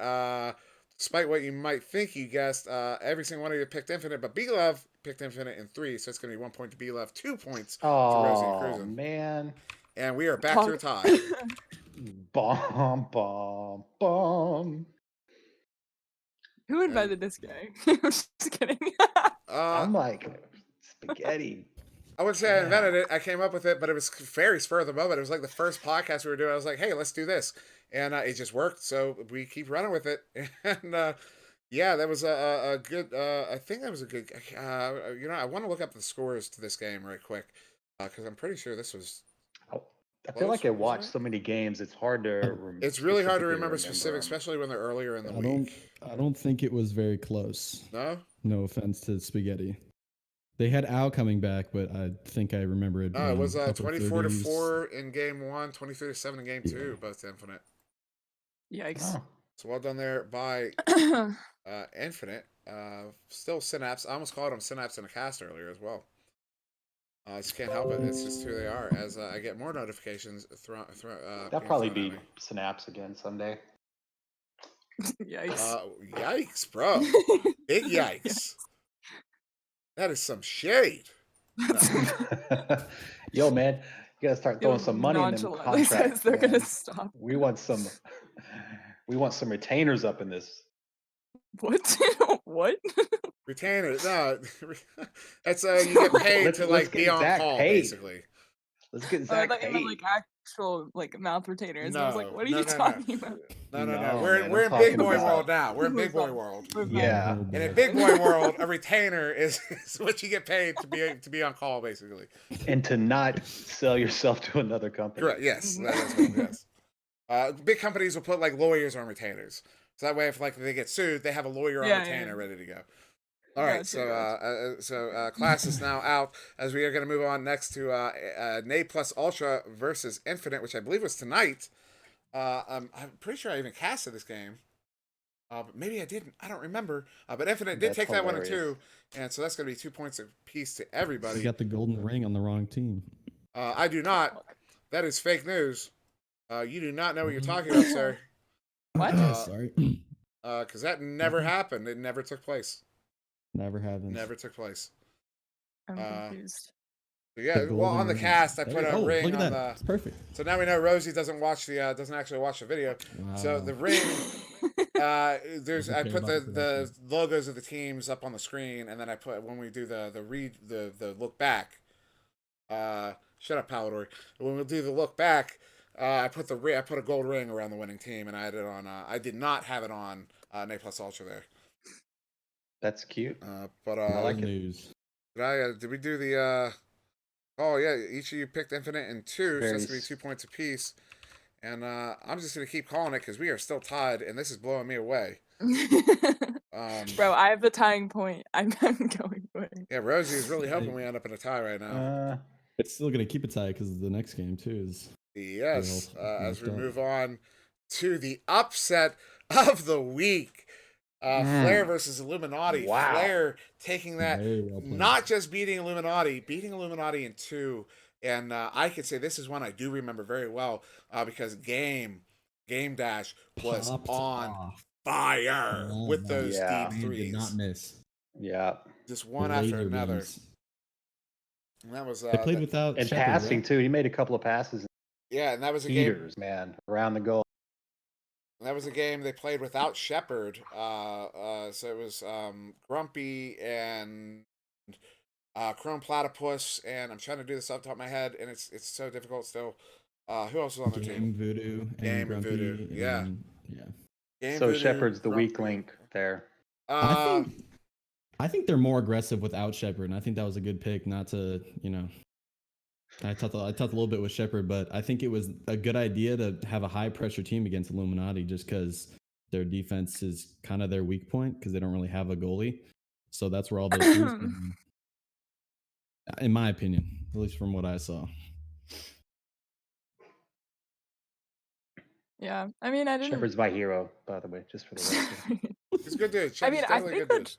despite what you might think you guessed, every single one of you picked Infinite, but B-Love picked Infinite in 3, so it's going to be 1 point to B-Love, 2 points to Rosie and Oh Cruisin'. man. And we are back to a tie. Bomb, bomb, bomb. Who invented this guy? I'm just kidding. I'm like spaghetti. I wouldn't say I invented it. I came up with it, but it was very spur of the moment. It was like the first podcast we were doing. I was like, hey, let's do this. And it just worked. So we keep running with it. And yeah, that was a good, I think that was a good, I want to look up the scores to this game right quick because I'm pretty sure this was. I feel like I watched so many games. It's hard to. It's really hard to remember specifics, especially when they're earlier in the week. I don't think it was very close. No? No offense to Spaghetti. They had Al coming back, but I think I remember it. No, it was upper 24-4 in game 1, 23-7 in game 2, both Infinite. Yikes. Oh. So well done there by Infinite. Still Synapse. I almost called him Synapse in a cast earlier as well. I just can't help it. It's just who they are. As I get more notifications That'll probably be Synapse again someday. Yikes. Yikes, bro. Big yikes. That is some shade. Yo, man, you gotta start throwing some money in them contracts. They're man. gonna stop. We want some retainers up in this. What? What? Retainers. No, that's you get paid to like be on call, basically. Let's get I Zach thought you meant paid. like actual like mouth retainers. No, I was like, what are no, you no, no. talking about? No. No, We're man, we're I'm in big talking boy about- world now. We're in big boy world. Yeah. Oh, And in boy. big boy world, a retainer is what you get paid to be on call, basically. And to not sell yourself to another company. Correct. Yes. That's what it is. Big companies will put like lawyers on retainers, so that way if like they get sued, they have a lawyer on retainer ready to go. All right, so class is now out as we are going to move on next to Nay Plus Ultra versus Infinite, which I believe was tonight. I'm pretty sure I even casted this game, but maybe I didn't. I don't remember. But Infinite did take that one in 2, and so that's going to be 2 points apiece to everybody. You got the golden ring on the wrong team. I do not. That is fake news. You do not know what you're talking about, sir. What? Sorry. Because that never happened. It never took place. Never happens. Never took place. I'm confused. Yeah, The well, on the golden cast, I ring. put a ring look at on that. the. It's perfect. So now we know Rosie doesn't actually watch the video. Wow. So the ring, I Doesn't put care about the logos of the teams up on the screen, and then I put when we do the look back. Shut up, Palador. When we do the look back, I put a gold ring around the winning team, and I had it on. I did not have it on Nay Plus Ultra there. That's cute. But I like it. News. did we do the? Oh yeah, each of you picked Infinite in 2, so that's gonna be 2 points apiece. And I'm just gonna keep calling it because we are still tied, and this is blowing me away. Bro, I have the tying point. I'm going for it. Yeah, Rosie is really hoping we end up in a tie right now. It's still gonna keep it tight because the next game too is. Yes, Well, as we messed up. move on to the upset of the week. Flair versus Illuminati. Wow. Flair taking that, Very well played. not just beating Illuminati in 2. And I could say this is one I do remember very well because Game Dash was Popped on off. fire Oh, with those yeah. deep Man did not threes. miss. Yeah. Just one The after laser another. beams. And that was They played without And Shepard, passing right? too. He made a couple of passes. yeah, and that was a game. Heaters, man, around the goal. That was a game they played without Shepard. So it was Grumpy and Chrome Platypus, and I'm trying to do this off the top of my head, and it's so difficult still. Who else was on the Game team? Voodoo and Game and Grumpy. Voodoo, yeah. and- yeah. Game So Voodoo, Shepard's the weak Grumpy. link there. I think they're more aggressive without Shepard, and I think that was a good pick. Not to I talked a little bit with Shepard, but I think it was a good idea to have a high pressure team against Illuminati just because their defense is kind of their weak point because they don't really have a goalie. So that's where all those goals come in. In my opinion, at least from what I saw. Yeah, I mean, I didn't. Shepard's my hero, by the way, just for the record. He's a good dude. I mean, Shepard's I definitely a think good that dude.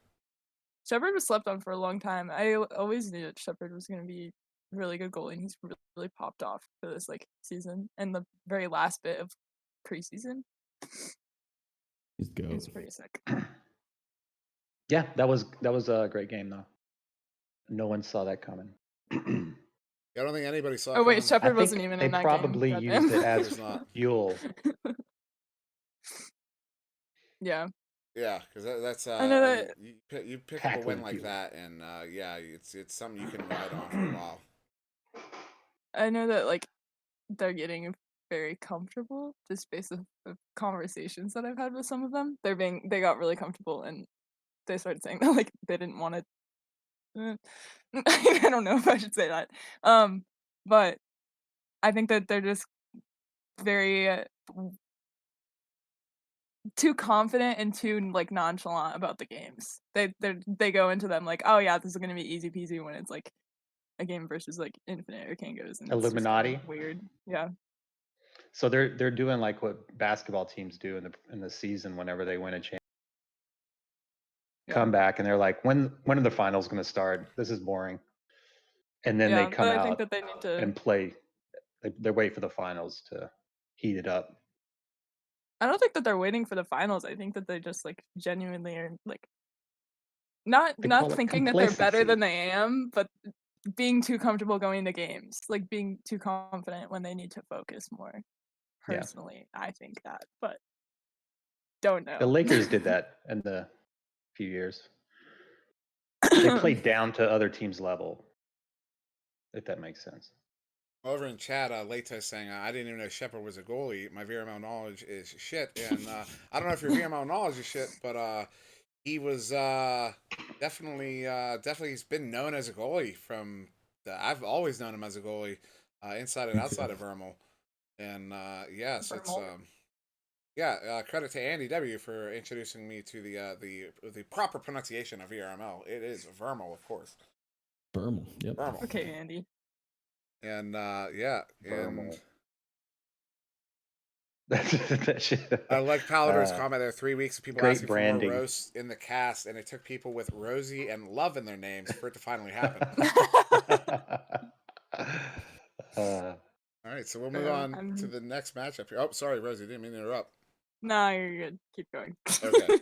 Shepard was slept on for a long time. I always knew that Shepard was going to be a really good goalie, and he's really popped off for this like season and the very last bit of preseason. He's good. It's pretty sick. Yeah, that was a great game though. No one saw that coming. I don't think anybody saw. Oh wait, coming. Shepard I wasn't think even they in that probably game. used it He as was not. fuel. Yeah, because that's I know I mean, that. you pick up a Packed win with like fuel. that, and yeah, it's something you can ride on for a while. I know that like they're getting very comfortable just based on the conversations that I've had with some of them. They got really comfortable and they started saying that like they didn't want to. I don't know if I should say that. But I think that they're just very too confident and too like nonchalant about the games. They go into them like, oh yeah, this is gonna be easy peasy when it's like a game versus like Infinite or Kangos and it's just Illuminati. kinda weird. Yeah. So they're doing like what basketball teams do in the season whenever they win a championship. Come back and they're like, when are the finals going to start? This is boring. And then they come but I out think that they need to and play. They wait for the finals to heat it up. I don't think that they're waiting for the finals. I think that they just like genuinely are like not thinking that they're better than they am, but being too comfortable going to games, like being too confident when they need to focus more. Personally, I think that, but don't know. The Lakers did that in the few years. They played down to other teams' level, if that makes sense. Over in chat, Lato saying, I didn't even know Shepard was a goalie. My VRML knowledge is shit. And I don't know if your VRML knowledge is shit, but he was definitely he's been known as a goalie I've always known him as a goalie inside and outside of Vermal. And yes, it's credit to Andy W for introducing me to the proper pronunciation of VRML. It is Vermal, of course. Vermal, yep. Vermal. Okay, Andy. And and that shit. I like Palador's comment there. 3 weeks of people great asking branding. for more roasts in the cast, and it took people with Rosie and Love in their names for it to finally happen. All right, so we'll move on to the next matchup here. Oh, sorry, Rosie, didn't mean to interrupt. No, you're good. Keep going. Okay.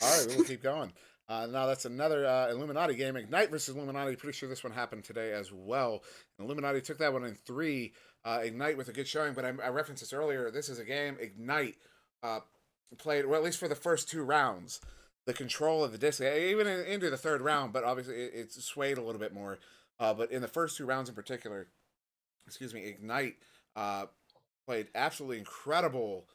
All right, we'll keep going. Now that's another Illuminati game. Ignite versus Illuminati. Pretty sure this one happened today as well. And Illuminati took that one in 3. Ignite with a good showing, but I referenced this earlier. This is a game Ignite played, well, at least for the first 2 rounds. The control of the disc, even into the 3rd round, but obviously it swayed a little bit more. But in the first 2 rounds in particular, Ignite played absolutely incredible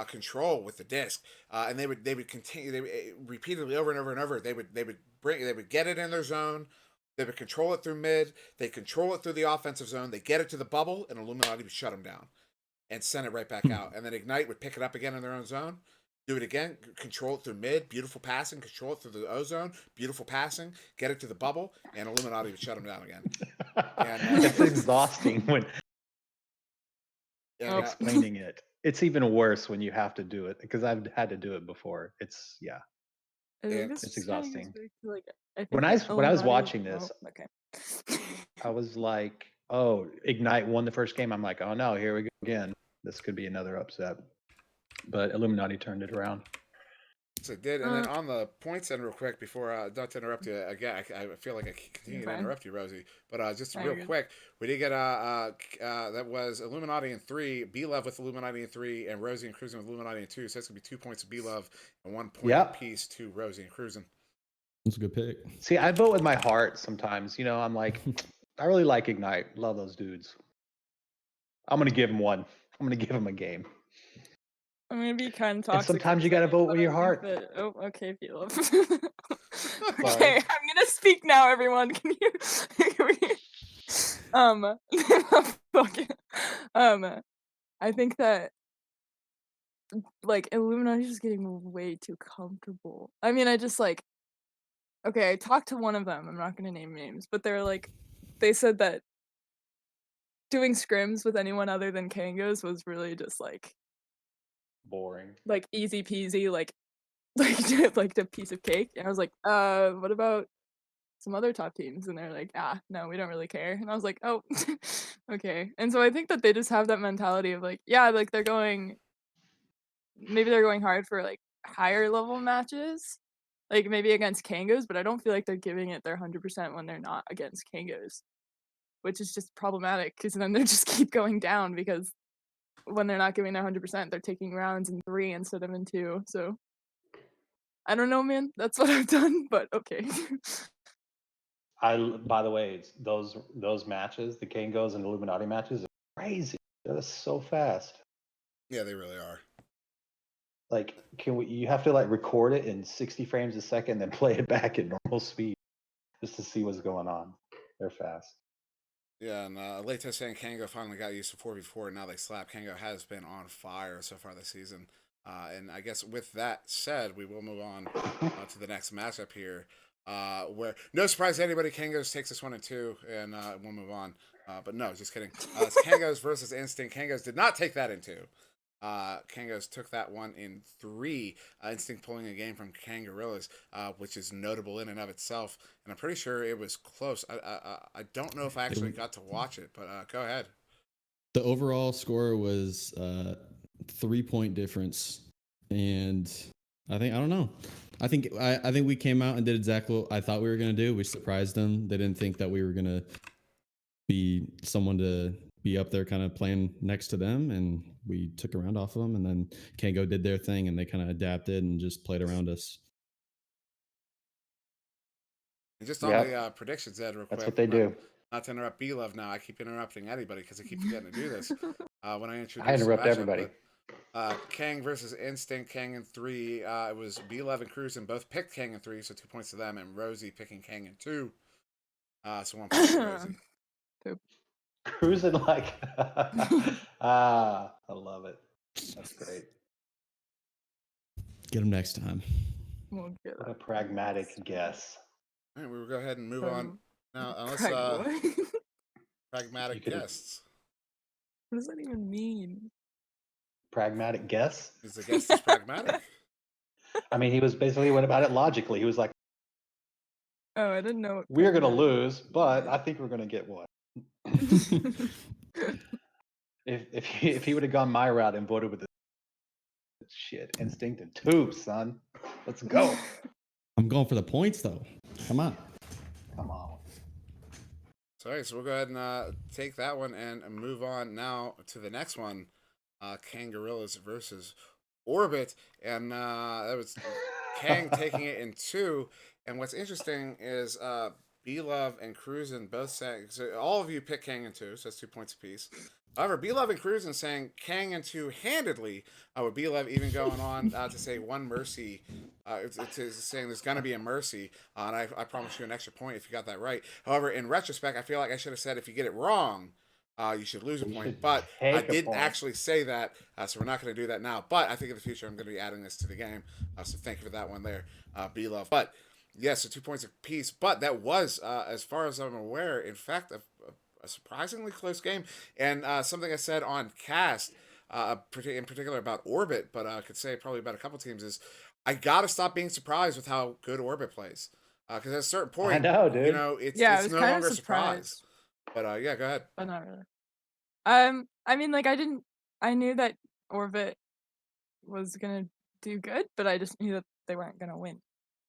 control with the disc, and they would continue repeatedly over and over and over. They would get it in their zone. They would control it through mid. They control it through the offensive zone. They get it to the bubble, and Illuminati would shut them down and send it right back out. And then Ignite would pick it up again in their own zone. Do it again. Control it through mid. Beautiful passing. Control it through the O zone. Beautiful passing. Get it to the bubble, and Illuminati would shut them down again. And, it's exhausting when explaining it. It's even worse when you have to do it because I've had to do it before. It's it's exhausting. When I was watching this, I was like, "Oh, Ignite won the first game." I'm like, "Oh no, here we go again. This could be another upset." But Illuminati turned it around. So it did, and then on the points end real quick before not to interrupt you again. I feel like I continue to interrupt you, Rosie. But just real quick, we did get that was Illuminati in 3, B Love with Illuminati in 3, and Rosie and Cruising with Illuminati in 2. So it's gonna be 2 points to B Love and 1 point apiece to Rosie and Cruising. That's a good pick. See, I vote with my heart sometimes. You know, I'm like, I really like Ignite. Love those dudes. I'm gonna give them one. I'm gonna give them a game. I'm gonna be kind of toxic. And sometimes you gotta vote with your heart. Okay, Philip. Okay, I'm gonna speak now, everyone. Can you hear me? I think that like Illuminati's just getting way too comfortable. I mean, I just like okay, I talked to one of them. I'm not gonna name names, but they're like, they said that doing scrims with anyone other than Kangos was really just Boring. like easy peasy, like a piece of cake. And I was like, what about some other top teams? And they're like, no, we don't really care. And I was like, oh, okay. And so I think that they just have that mentality of like, yeah, like maybe they're going hard for like higher level matches, like maybe against Kangos, but I don't feel like they're giving it their 100% when they're not against Kangos, which is just problematic because then they just keep going down because when they're not giving their 100%, they're taking rounds in 3 instead of in 2. So I don't know, man. That's what I've done, but okay. By the way, it's those matches, the Kangos and Illuminati matches, are crazy. They're so fast. Yeah, they really are. Like, you have to like record it in 60 frames a second, then play it back at normal speed just to see what's going on. They're fast. Yeah, and Leto saying Kango finally got used to 4v4, and now they slap. Kango has been on fire so far this season. And I guess with that said, we will move on to the next matchup here, where, no surprise to anybody, Kangos takes this one in 2, and we'll move on. But no, just kidding. It's Kangos versus Instinct. Kangos did not take that in 2. Kangos took that one in 3. Instinct pulling a game from Kangorillas, which is notable in and of itself. And I'm pretty sure it was close. I don't know if I actually got to watch it, but go ahead. The overall score was 3-point difference, and I don't know. I think we came out and did exactly what I thought we were gonna do. We surprised them. They didn't think that we were gonna be someone to be up there kind of playing next to them, and we took a round off of them, and then Kango did their thing and they kind of adapted and just played around us. And just on the predictions, Ed, real quick. That's what they do. Not to interrupt B-Love now. I keep interrupting anybody because I keep forgetting to do this. When I introduce I interrupt everybody. Kang versus Instinct, Kang in 3. It was B-Love and Cruz and both picked Kang in 3, so 2 points to them, and Rosie picking Kang in 2. So 1 point to Rosie. Cruising like I love it. That's great. Get them next time. We'll get What a pragmatic guess. All right, we will go ahead and move on now. Unless pragmatic guests. What does that even mean? Pragmatic guess? Is the guest is pragmatic? I mean, he was basically went about it logically. He was like, oh, I didn't know. We're going to lose, but I think we're going to get one. if he would have gone my route and voted with the shit, Instinct in 2, son. Let's go. I'm going for the points, though. Come on. Sorry, so we'll go ahead and take that one and move on now to the next one. Kangorillas versus Orbit, and that was Kang taking it in 2. And what's interesting is B-Love and Cruisin both saying, so all of you pick Kang in 2, so that's 2 points apiece. However, B-Love and Cruisin saying Kang in 2 handedly, with B-Love even going on to say one mercy, to saying there's going to be a mercy, and I promise you an extra point if you got that right. However, in retrospect, I feel like I should have said if you get it wrong, you should lose a point, but I didn't actually say that, so we're not going to do that now. But I think in the future I'm going to be adding this to the game, so thank you for that one there, B-Love. But yes, so 2 points apiece, but that was, as far as I'm aware, in fact, a surprisingly close game, and something I said on Cast, in particular about Orbit, but I could say probably about a couple teams, is I gotta stop being surprised with how good Orbit plays, because at a certain point, I know, dude. you know, it's no longer a surprise. But yeah, go ahead. But not really. I mean, like I knew that Orbit was gonna do good, but I just knew that they weren't gonna win.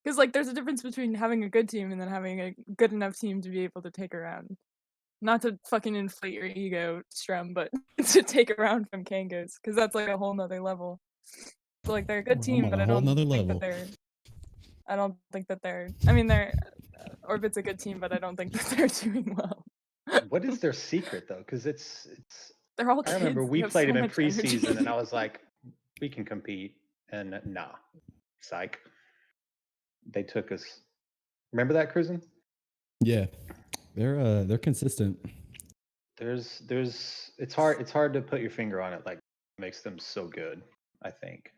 Because like, there's a difference between having a good team and then having a good enough team to be able to take a round. Not to fucking inflate your ego, Strum, but to take a round from Kangos, because that's like a whole nother level. So like, they're a good team, but I don't think that they're. I don't think that they're. I mean, Orbit's a good team, but I don't think that they're doing well. What is their secret though? Because it's. They're all kids. I remember we played them in preseason, energy. and I was like, we can compete, and nah, psych. They took us. Remember that, Cruisin? Yeah, they're consistent. There's it's hard to put your finger on it. Like, makes them so good. I think.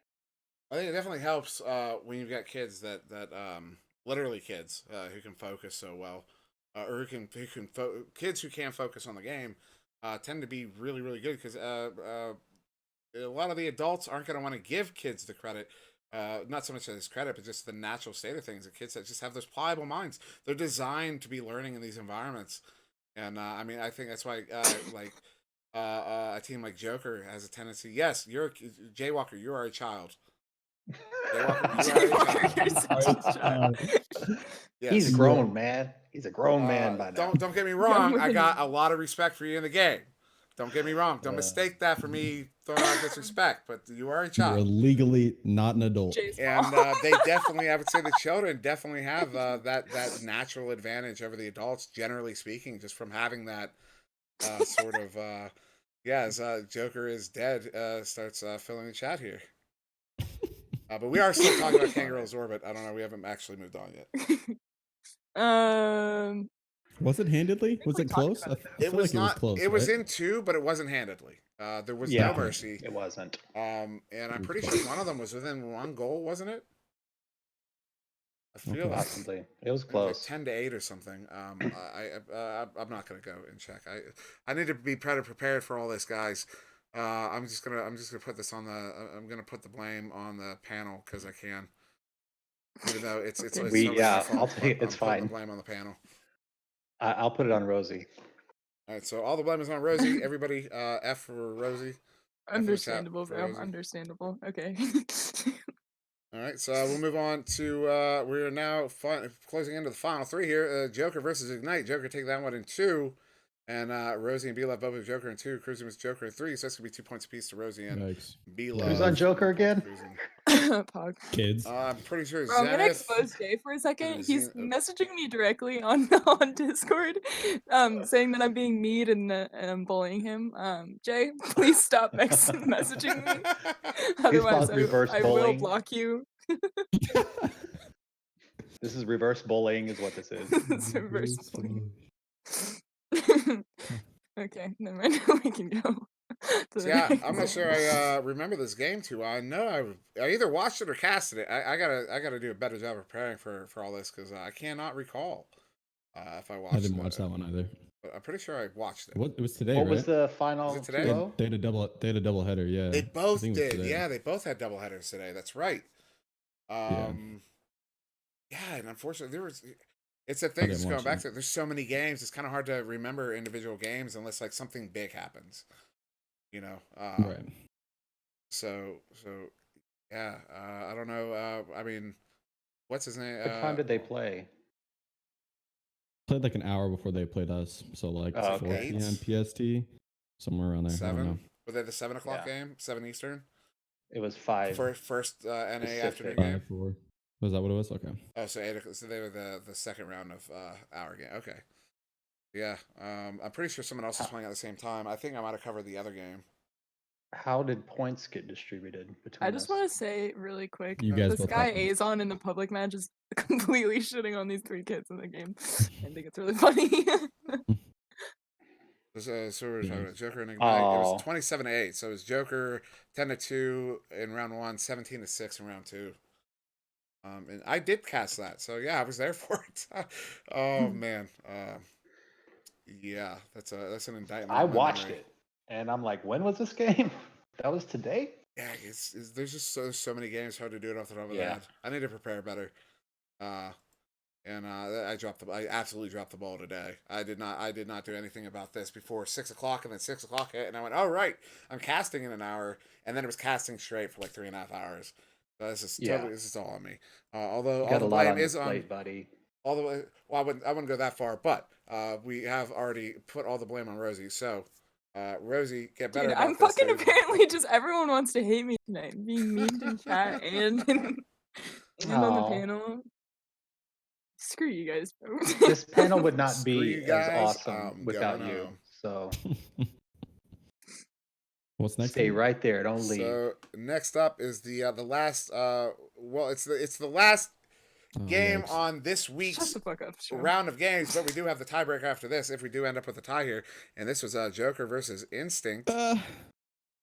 I think it definitely helps when you've got kids that literally kids who can focus so well, or kids who can focus on the game tend to be really really good because a lot of the adults aren't going to want to give kids the credit. Not so much as credit, but just the natural state of things. The kids that just have those pliable minds. They're designed to be learning in these environments, and I mean, I think that's why a team like Joker has a tendency. Yes, you're Jaywalker. You are a child. Jaywalker, you're such a child. Yes. He's grown, man. He's a grown man by now. Don't get me wrong. I got a lot of respect for you in the game. Don't get me wrong. Don't mistake that for me throwing out disrespect. But you are a child. You're legally not an adult. And they definitely, I would say, the children definitely have that natural advantage over the adults, generally speaking, just from having that sort of. As Joker is dead starts filling the chat here. But we are still talking about Kangaroos Orbit. I don't know. We haven't actually moved on yet. Was it handedly? Was it close? It was not. It was close. It was in 2, but it wasn't handedly. There was no mercy. It wasn't. And I'm pretty sure one of them was within 1 goal, wasn't it? I feel possibly. It was close. Like 10-8 or something. I'm not gonna go and check. I need to be prepared for all this, guys. I'm just gonna put this on the. I'm gonna put the blame on the panel because I can. Even though it's I'll take it. It's fine. The blame on the panel. I'll put it on Rosie. All right, so all the blame is on Rosie. Everybody, F for Rosie. Understandable, bro. Understandable. Okay. All right, so we'll move on to we're now closing into the final 3 here. Joker versus Ignite. Joker take that one in 2, and Rosie and B-Love both with Joker in 2. Cruising with Joker in 3. So that's gonna be 2 points apiece to Rosie and B-Love. Who's on Joker again? Pog. Kids. I'm pretty sure. Bro, I'm gonna expose Jay for a second. He's messaging me directly on Discord, saying that I'm being mean and I'm bullying him. Jay, please stop messaging me. Otherwise, I will block you. This is reverse bullying, is what this is. It's reverse bullying. Okay, never mind. We can go. Yeah, I'm not sure I remember this game too well. I know I either watched it or casted it. I gotta do a better job of preparing for all this because I cannot recall if I watched it. I didn't watch that one either. But I'm pretty sure I watched it. It was today. What was the final? Was it today? They had a double header. Yeah, they both did. Yeah, they both had double headers today. That's right. Yeah, and unfortunately it's a thing. Just going back to it. There's so many games. It's kind of hard to remember individual games unless like something big happens. You know, right. So yeah, I don't know. I mean, what's his name? What time did they play? Played like an hour before they played us, so like 4 p.m. PST, somewhere around there. 7. Was that the 7 o'clock game? 7 Eastern. It was 5. First NA Pacific. afternoon game. 4. Was that what it was? Okay. Oh, so 8 o'clock. So they were the second round of our game. Okay. Yeah, I'm pretty sure someone else was playing at the same time. I think I might have covered the other game. How did points get distributed between I just want to say really quick, you guys this guy Azon in the public match is completely shitting on these 3 kids in the game. I think it's really funny. So we're talking about Joker and Ignite. It was 27-8. So it was Joker 10-2 in round 1, 17-6 in round 2. And I did cast that, so yeah, I was there for it. Oh man. Yeah, that's an indictment. I watched it, and I'm like, when was this game? That was today. Yeah, there's just so many games. Hard to do it off the top of the head. I need to prepare better. And I absolutely dropped the ball today. I did not do anything about this before 6 o'clock, and then 6 o'clock hit, and I went, oh right, I'm casting in an hour, and then it was casting straight for like 3.5 hours. So this is all on me. Although all the blame is on buddy. All the way. Well, I wouldn't go that far, but we have already put all the blame on Rosie. So, Rosie, get better. Dude, I'm fucking apparently just everyone wants to hate me tonight. Being mean in chat and on the panel. Screw you guys. This panel would not be as awesome without you. So. What's next? Stay right there. Don't leave. So next up is the last. It's the last game on this week's round of games, but we do have the tiebreaker after this if we do end up with a tie here. And this was Joker versus Instinct.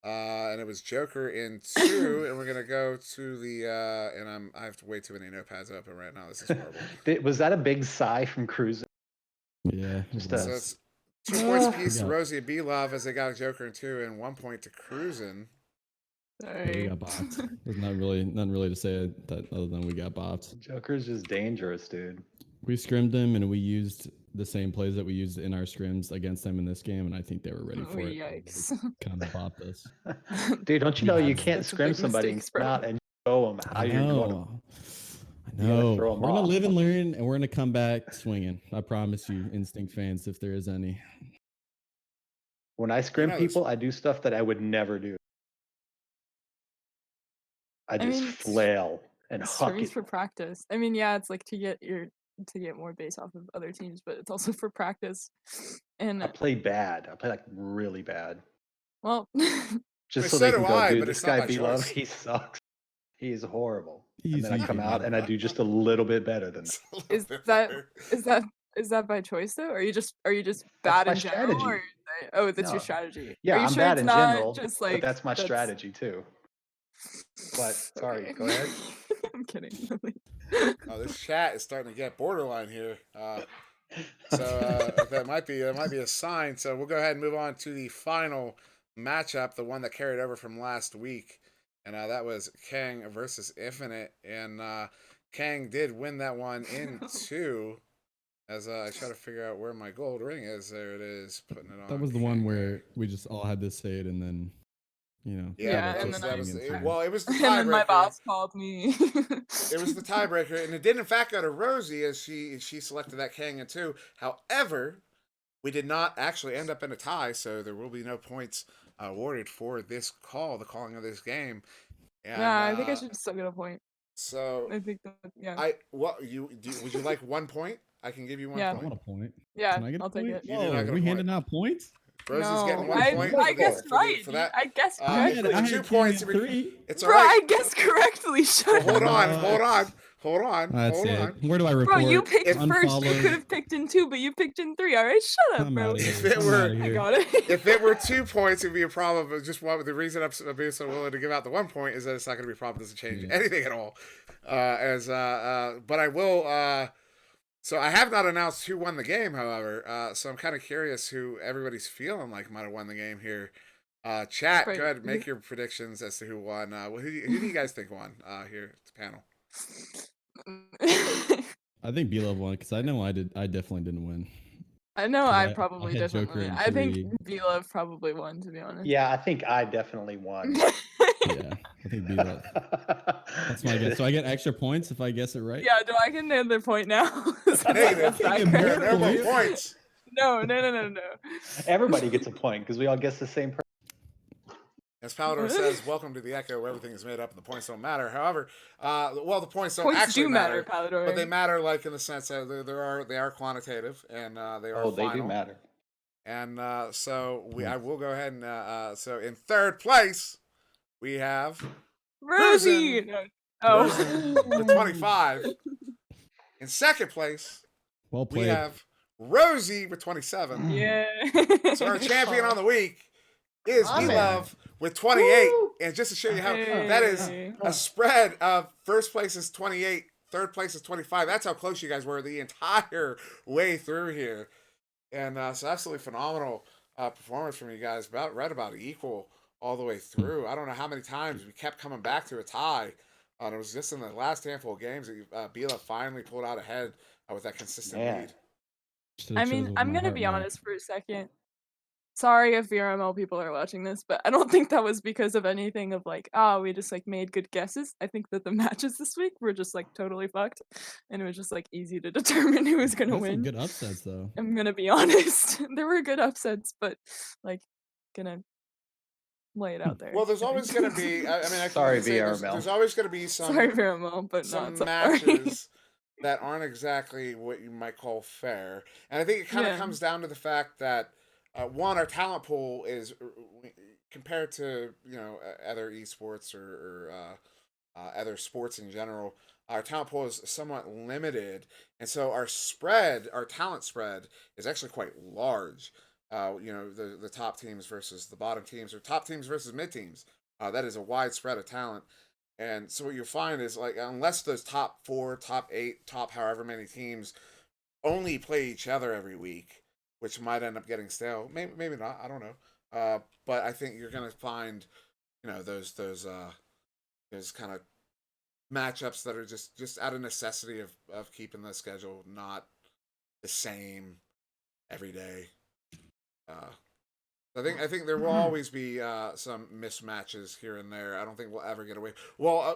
And it was Joker in 2, and we're gonna go to the and I have way too many notepads open right now. This is horrible. Was that a big sigh from Cruiser? Yeah. Just So it's 2 points apiece to Rosie and B Love as they got a Joker in 2, and 1 point to Cruisin'. Yeah, we got bopped. There's nothing really to say that other than we got bopped. Joker's just dangerous, dude. We scrimmed him and we used the same plays that we used in our scrims against them in this game, and I think they were ready for it. Yikes. Kind of bopped us. Dude, don't you know you That's can't a scrim big somebody mistake, and come out and show them how you're going to. I know. throw 'em We're gonna off. live and learn, and we're gonna come back swinging. I promise you, Instinct fans, if there is any. When I scrim You know, people, I do stuff that I would never do. I just mean, flail and huck Scrims it. for practice. I mean, yeah, it's like to get more base off of other teams, but it's also for practice. And I play bad. I play like really bad. well, Just so so they do can go, I, dude, but this it's not guy by B-Love, choice. he sucks. He is horrible. He's And then I come easy, out man. and I do just a little bit better than that. is that by choice though? Or are you just bad my in general? strategy. Or that's your No. strategy. Yeah, are you I'm sure bad it's in not general, just but like that's my strategy too. But sorry, Okay. go ahead. I'm kidding. Oh, this chat is starting to get borderline here. So that might be a sign. So we'll go ahead and move on to the final matchup, the one that carried over from last week, and that was Kang versus Infinite, and Kang did win that one in 2. As I try to figure out where my gold ring is, there it is. Putting it on. That was the one where we just all had to say it, and then, you know. Yeah, and that was it. well, it was the and then my tiebreaker. boss called me. It was the tiebreaker, and it did in fact go to Rosie as she selected that Kang in 2. However, we did not actually end up in a tie, so there will be no points awarded for this call, the calling of this game. And, yeah, I think I should still get a point. So I think that, yeah. would you like 1 point? I can give you 1 Yeah. I point. want a point. Yeah, Can I get a I'll take point? it. You do not Whoa, get a we point. handing out points? Rosie's No, getting 1 point. I guessed right. For that. I guessed For correctly. the 2 had points. Kang at 3. It's all Bro, right. I guessed correctly. Shut Well, up. hold on. That's hold it. on. Where do I Bro, report? you picked first. You Unfollowed. could have picked in 2, but you picked in 3. All right, shut up, I'm bro. outta here. If it I'm were- outta I here. got it. If it were 2 points, it'd be a problem. But just the reason I'm being so willing to give out the 1 point is that it's not going to be a problem. It doesn't change anything at all. But I will. So I have not announced who won the game, however. So I'm kind of curious who everybody's feeling like might have won the game here. Chat, Right. go ahead and make your predictions as to who won. Who do you guys think won here at the panel? I think B-Love won because I know I definitely didn't win. I know 'Cause I I probably had didn't Joker win. in I think 3. V-Love probably won, to be honest. Yeah, I think I definitely won. Yeah, I think B-Love. That's my guess. So I get extra points if I guess it right? Yeah, do I get another point now? Negative. Negative. There are no more points. No. Everybody gets a point because we all guess the same person. As Palador says, welcome to the Echo where everything is made up and the points don't matter. However, the points don't Points actually do matter, Palador. but they matter like in the sense that they are quantitative and they are They final. do matter. And so I will go ahead and so in 3rd place we have Rosie! Cruisin'. No. Cruisin' with 25. In 2nd place Well we played. have Rosie with 27. Yeah. So our champion on the week is My man. B-Love with 28. Woo! And just to show you how that is a spread of 1st place is 28, 3rd place is 25. That's how close you guys were the entire way through here. And so absolutely phenomenal performance from you guys. Right about equal all the way through. I don't know how many times we kept coming back to a tie. And it was just in the last handful of games that B-Love finally pulled out ahead with that consistent lead. I mean, I'm going to be honest for a second. Sorry if VRML people are watching this, but I don't think that was because of anything of like, we just like made good guesses. I think that the matches this week were just like totally fucked, and it was just like easy to determine who was gonna win. Some good upsets though. I'm gonna be honest. There were good upsets, but like, gonna lay it out there. Well, there's always going to be. I mean, Sorry, say VRML. there's always going to be some. Sorry, VRML, but some not matches that aren't exactly what you might call fair. And I think it kind of comes down to the fact that one, our talent pool is compared to other esports or other sports in general. Our talent pool is somewhat limited, and so our talent spread is actually quite large. the top teams versus the bottom teams, or top teams versus mid teams. That is a wide spread of talent. And so what you'll find is, like, unless those top 4, top 8, top however many teams only play each other every week, which might end up getting stale. Maybe not. I don't know. But I think you're gonna find, those kind of matchups that are just out of necessity of keeping the schedule not the same every day. I think there will always be some mismatches here and there. I don't think we'll ever get away. I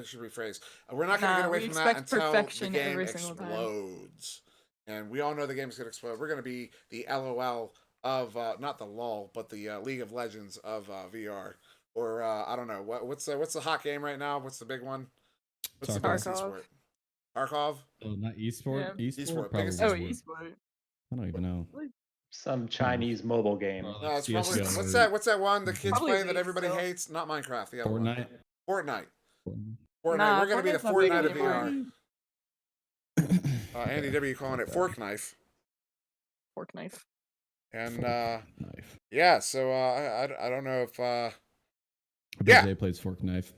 should rephrase. We're not going to get away from that until the game explodes. And we all know the game's going to explode. We're going to be the LOL of not the LOL, but the League of Legends of VR. Or I don't know what's the hot game right now? What's the big one? What's the biggest esport? Tarkov? Oh, not esport. Yeah. Esport. Biggest esport. I don't even know. Some Chinese mobile game. No, it's probably what's that one the kids play that everybody hates? Not Minecraft. The other Fortnite. One. Fortnite. Nah, We're gonna be the Fortnite of VR. VR. Andy W calling it Fork Knife. Fork knife. And knife. yeah, so I don't know if Jay plays Fork Knife.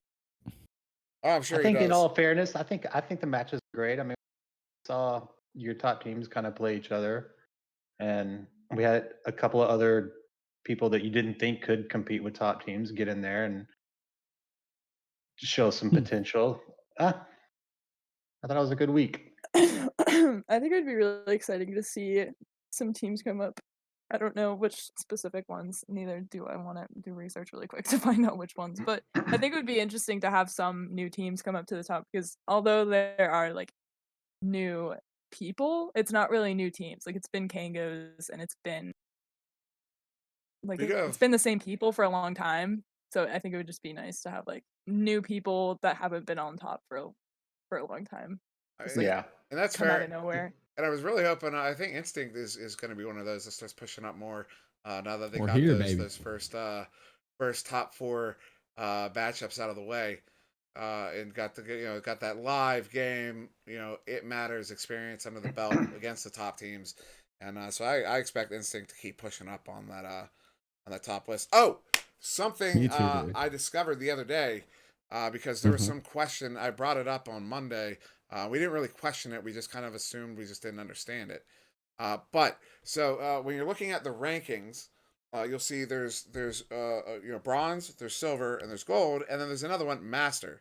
Oh, I'm sure I think he does. in all fairness, I think the match is great. I mean, we saw your top teams kind of play each other, and we had a couple of other people that you didn't think could compete with top teams get in there and show some potential. I thought it was a good week. I think it'd be really exciting to see some teams come up. I don't know which specific ones, neither do I want to do research really quick to find out which ones, but I think it would be interesting to have some new teams come up to the top, because although there are like new people, it's not really new teams. Like, it's been Kangos and it's been like it's been the same people for a long time. So I think it would just be nice to have like new people that haven't been on top for a long time. Yeah, and that's come fair. out of nowhere. And I was really hoping. I think Instinct is going to be one of those that starts pushing up more now that they got those first top 4 matchups out of the way, and got that live game, it matters experience under the belt against the top teams, and so I expect Instinct to keep pushing up on that top list. Oh, something I discovered the other day, because there was some question. I brought it up on Monday. We didn't really question it. We just kind of assumed, we just didn't understand it. But when you're looking at the rankings, you'll see there's bronze, there's silver, and there's gold, and then there's another one, master.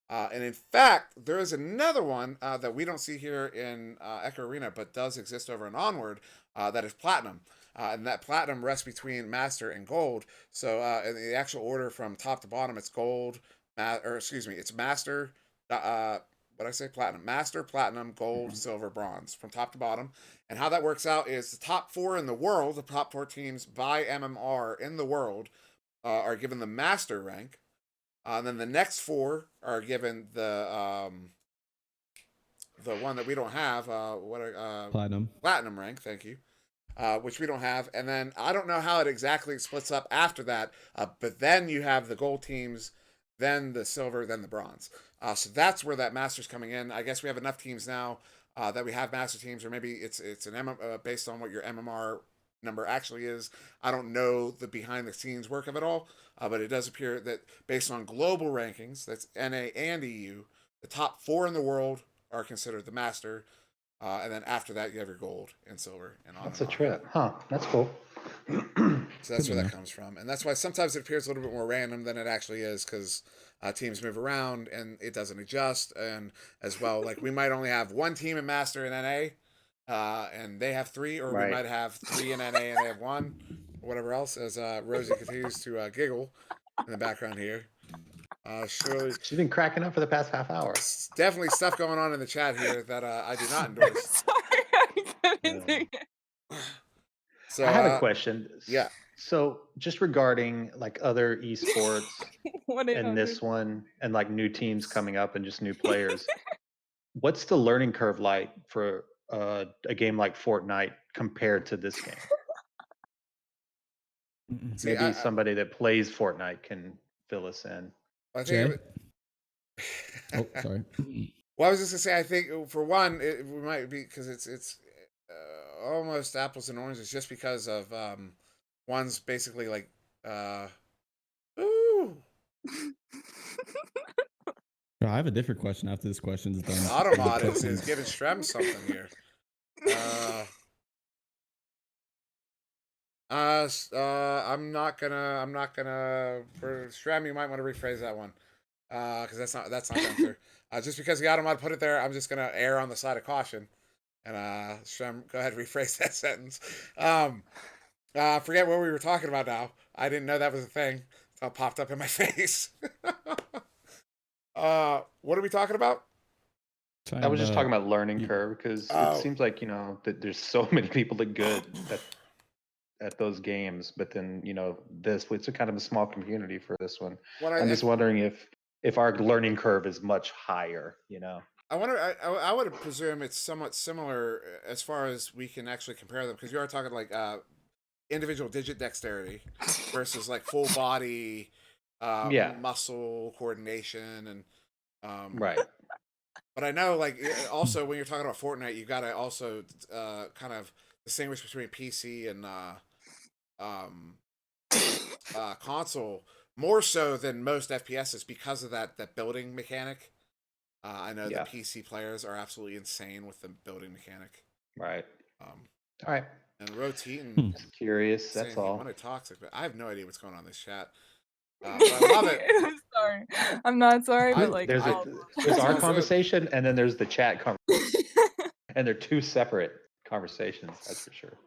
And in fact, there is another one that we don't see here in Echo Arena, but does exist over in Onward, that is platinum. And that platinum rests between master and gold. So in the actual order from top to bottom, it's gold, it's master. What did I say? Platinum. Master, platinum, gold, silver, bronze from top to bottom. And how that works out is the top 4 in the world, the top 4 teams by MMR in the world, are given the master rank. And then the next 4 are given the one that we don't have, platinum rank. Thank you. Which we don't have. And then I don't know how it exactly splits up after that, but then you have the gold teams, then the silver, then the bronze. So that's where that master's coming in. I guess we have enough teams now that we have master teams, or maybe it's based on what your MMR number actually is. I don't know the behind the scenes work of it all, but it does appear that based on global rankings, that's NA and EU, the top 4 in the world are considered the master. And then after that, you have your gold and silver. And on. That's a trip, huh? That's cool. So that's where that comes from. And that's why sometimes it appears a little bit more random than it actually is, because teams move around and it doesn't adjust. And as well, like, we might only have 1 team in master in NA, and they have 3, or we might have 3 in NA and they have 1, or whatever else, as Rosie continues to giggle in the background here. Surely she's been cracking up for the past half hour. Definitely stuff going on in the chat here that I do not endorse. Sorry, I couldn't do it. So I have a question. Yeah. So just regarding like other esports and this one, and like new teams coming up and just new players, what's the learning curve like for a game like Fortnite compared to this game? Maybe somebody that plays Fortnite can fill us in. I think. Oh, sorry. Well, I was just gonna say, I think for one, it might be because it's almost apples and oranges, just because of one's basically like ooh. I have a different question after this question is done. Automod is giving Strem something here. I'm not gonna for Strem. You might want to rephrase that one, because that's not going through. Just because the Automod put it there, I'm just gonna err on the side of caution. And Strem, go ahead and rephrase that sentence. Forget what we were talking about now. I didn't know that was a thing. It popped up in my face. What are we talking about? I was just talking about learning curve, because it seems like, that there's so many people that good at those games, but then, it's a kind of a small community for this one. I'm just wondering if our learning curve is much higher, I would presume it's somewhat similar as far as we can actually compare them, because you are talking like individual digit dexterity versus like full body muscle coordination and right. But I know, like, also when you're talking about Fortnite, you got to also kind of distinguish between PC and console more so than most FPSs because of that building mechanic. I know the PC players are absolutely insane with the building mechanic. Right. All right. And Rotein, just curious. That's all. He wanted toxic, but I have no idea what's going on in this chat. But I love it. I'm sorry. I'm not sorry, but like there's our conversation, and then there's the chat conversation, and they're two separate conversations. That's for sure.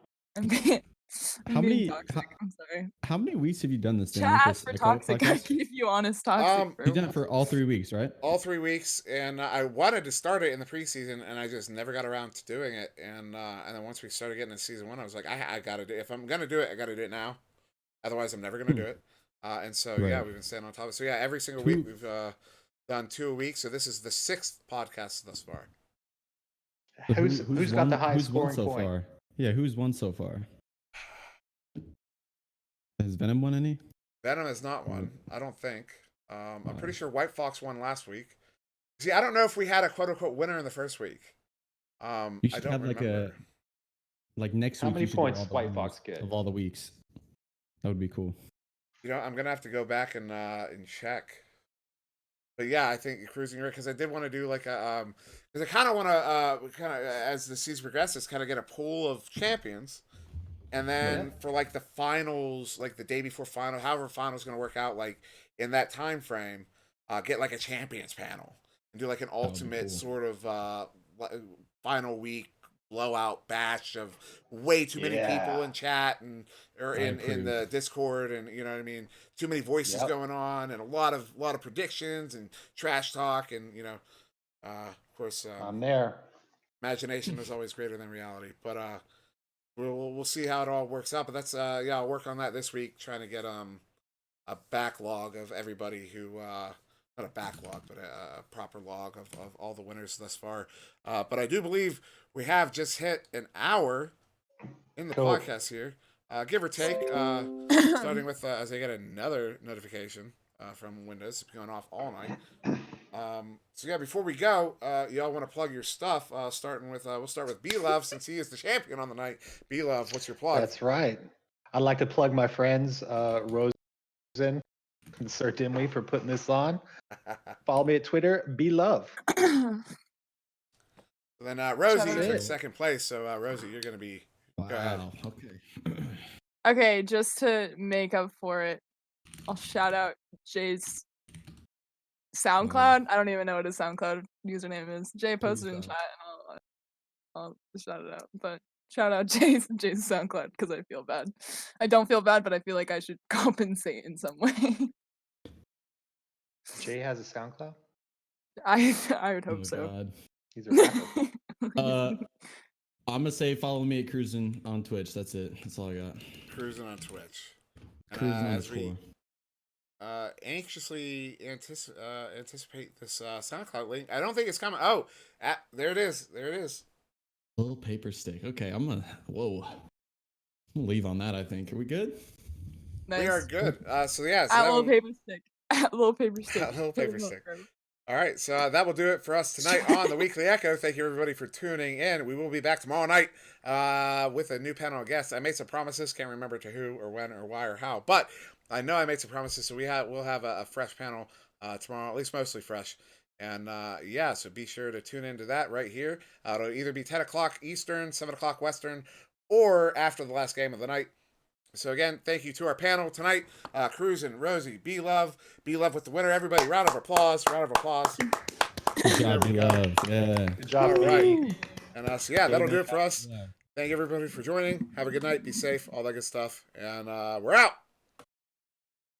How many? Toxic. I'm sorry. How many weeks have you done this? Chat asked for toxic. I keep you honest. Toxic. You've done it for all 3 weeks, right? All 3 weeks, and I wanted to start it in the preseason, and I just never got around to doing it. And then once we started getting into season 1, I was like, I gotta do it. If I'm gonna do it, I gotta do it now. Otherwise, I'm never gonna do it. And so yeah, we've been staying on top of it. So yeah, every single week we've done 2 a week. So this is the 6th podcast thus far. Who's got the highest scoring so point? Far? Yeah, who's won so far? Has Venom won any? Venom has not won, I don't think. I'm pretty sure White Fox won last week. See, I don't know if we had a quote-unquote winner in the first week. You should have remember. like next week. How many points White Fox get of all the weeks? That would be cool. I'm gonna have to go back and check. But yeah, I think cruising because I did want to do like a because I kind of want to as the season progresses, kind of get a pool of champions. And then for like the finals, like the day before final, however finals going to work out, like in that time frame, get like a champions panel and do like an ultimate sort of final week blowout batch of way too many people in chat and or in the Discord, and you know what I mean, too many voices going on, and a lot of predictions and trash talk, and of course I'm there. Imagination is always greater than reality, but We'll see how it all works out, but that's I'll work on that this week, trying to get a backlog of everybody who not a backlog, but a proper log of all the winners thus far. But I do believe we have just hit an hour in the podcast here, give or take. Starting with as I get another notification from Windows going off all night. So yeah, before we go, y'all want to plug your stuff? Starting with we'll start with B-Love since he is the champion on the night. B-Love, what's your plug? That's right. I'd like to plug my friends Rosen and Sir Dimwee for putting this on. Follow me at Twitter, B-Love. Then Rosie is in second place, so Rosie, you're gonna be. Go ahead. Okay. Okay, just to make up for it, I'll shout out Jay's SoundCloud. I don't even know what his SoundCloud username is. Jay posted in chat, and I'll shout it out. But shout out Jay's SoundCloud because I feel bad. I don't feel bad, but I feel like I should compensate in some way. Jay has a SoundCloud? I would hope so. God. He's a rapper. I'm gonna say follow me at Cruising on Twitch. That's it. That's all I got. Cruising on Twitch. Cruising on as we anxiously anticipate this SoundCloud link. I don't think it's coming. Oh, there it is. There it is. Little paper stick. Okay, I'm gonna. Whoa. I'm gonna leave on that. I think. Are we good? Nice. We are good. So yeah. So At little paper stick. At little paper stick. Little paper stick. All right, so that will do it for us tonight on the Weekly Echo. Thank you, everybody, for tuning in. We will be back tomorrow night with a new panel of guests. I made some promises. Can't remember to who or when or why or how, but I know I made some promises, so we'll have a fresh panel tomorrow, at least mostly fresh. And yeah, so be sure to tune into that right here. It'll either be 10 o'clock Eastern, 7 o'clock Western, or after the last game of the night. So again, thank you to our panel tonight, Cruz and Rosie. Be love with the winner. Everybody, round of applause. Good job, B-Love. Yeah. Good job. All right. And so yeah, that'll do it for us. Yeah. Thank you everybody for joining. Have a good night. Be safe. All that good stuff. And we're out.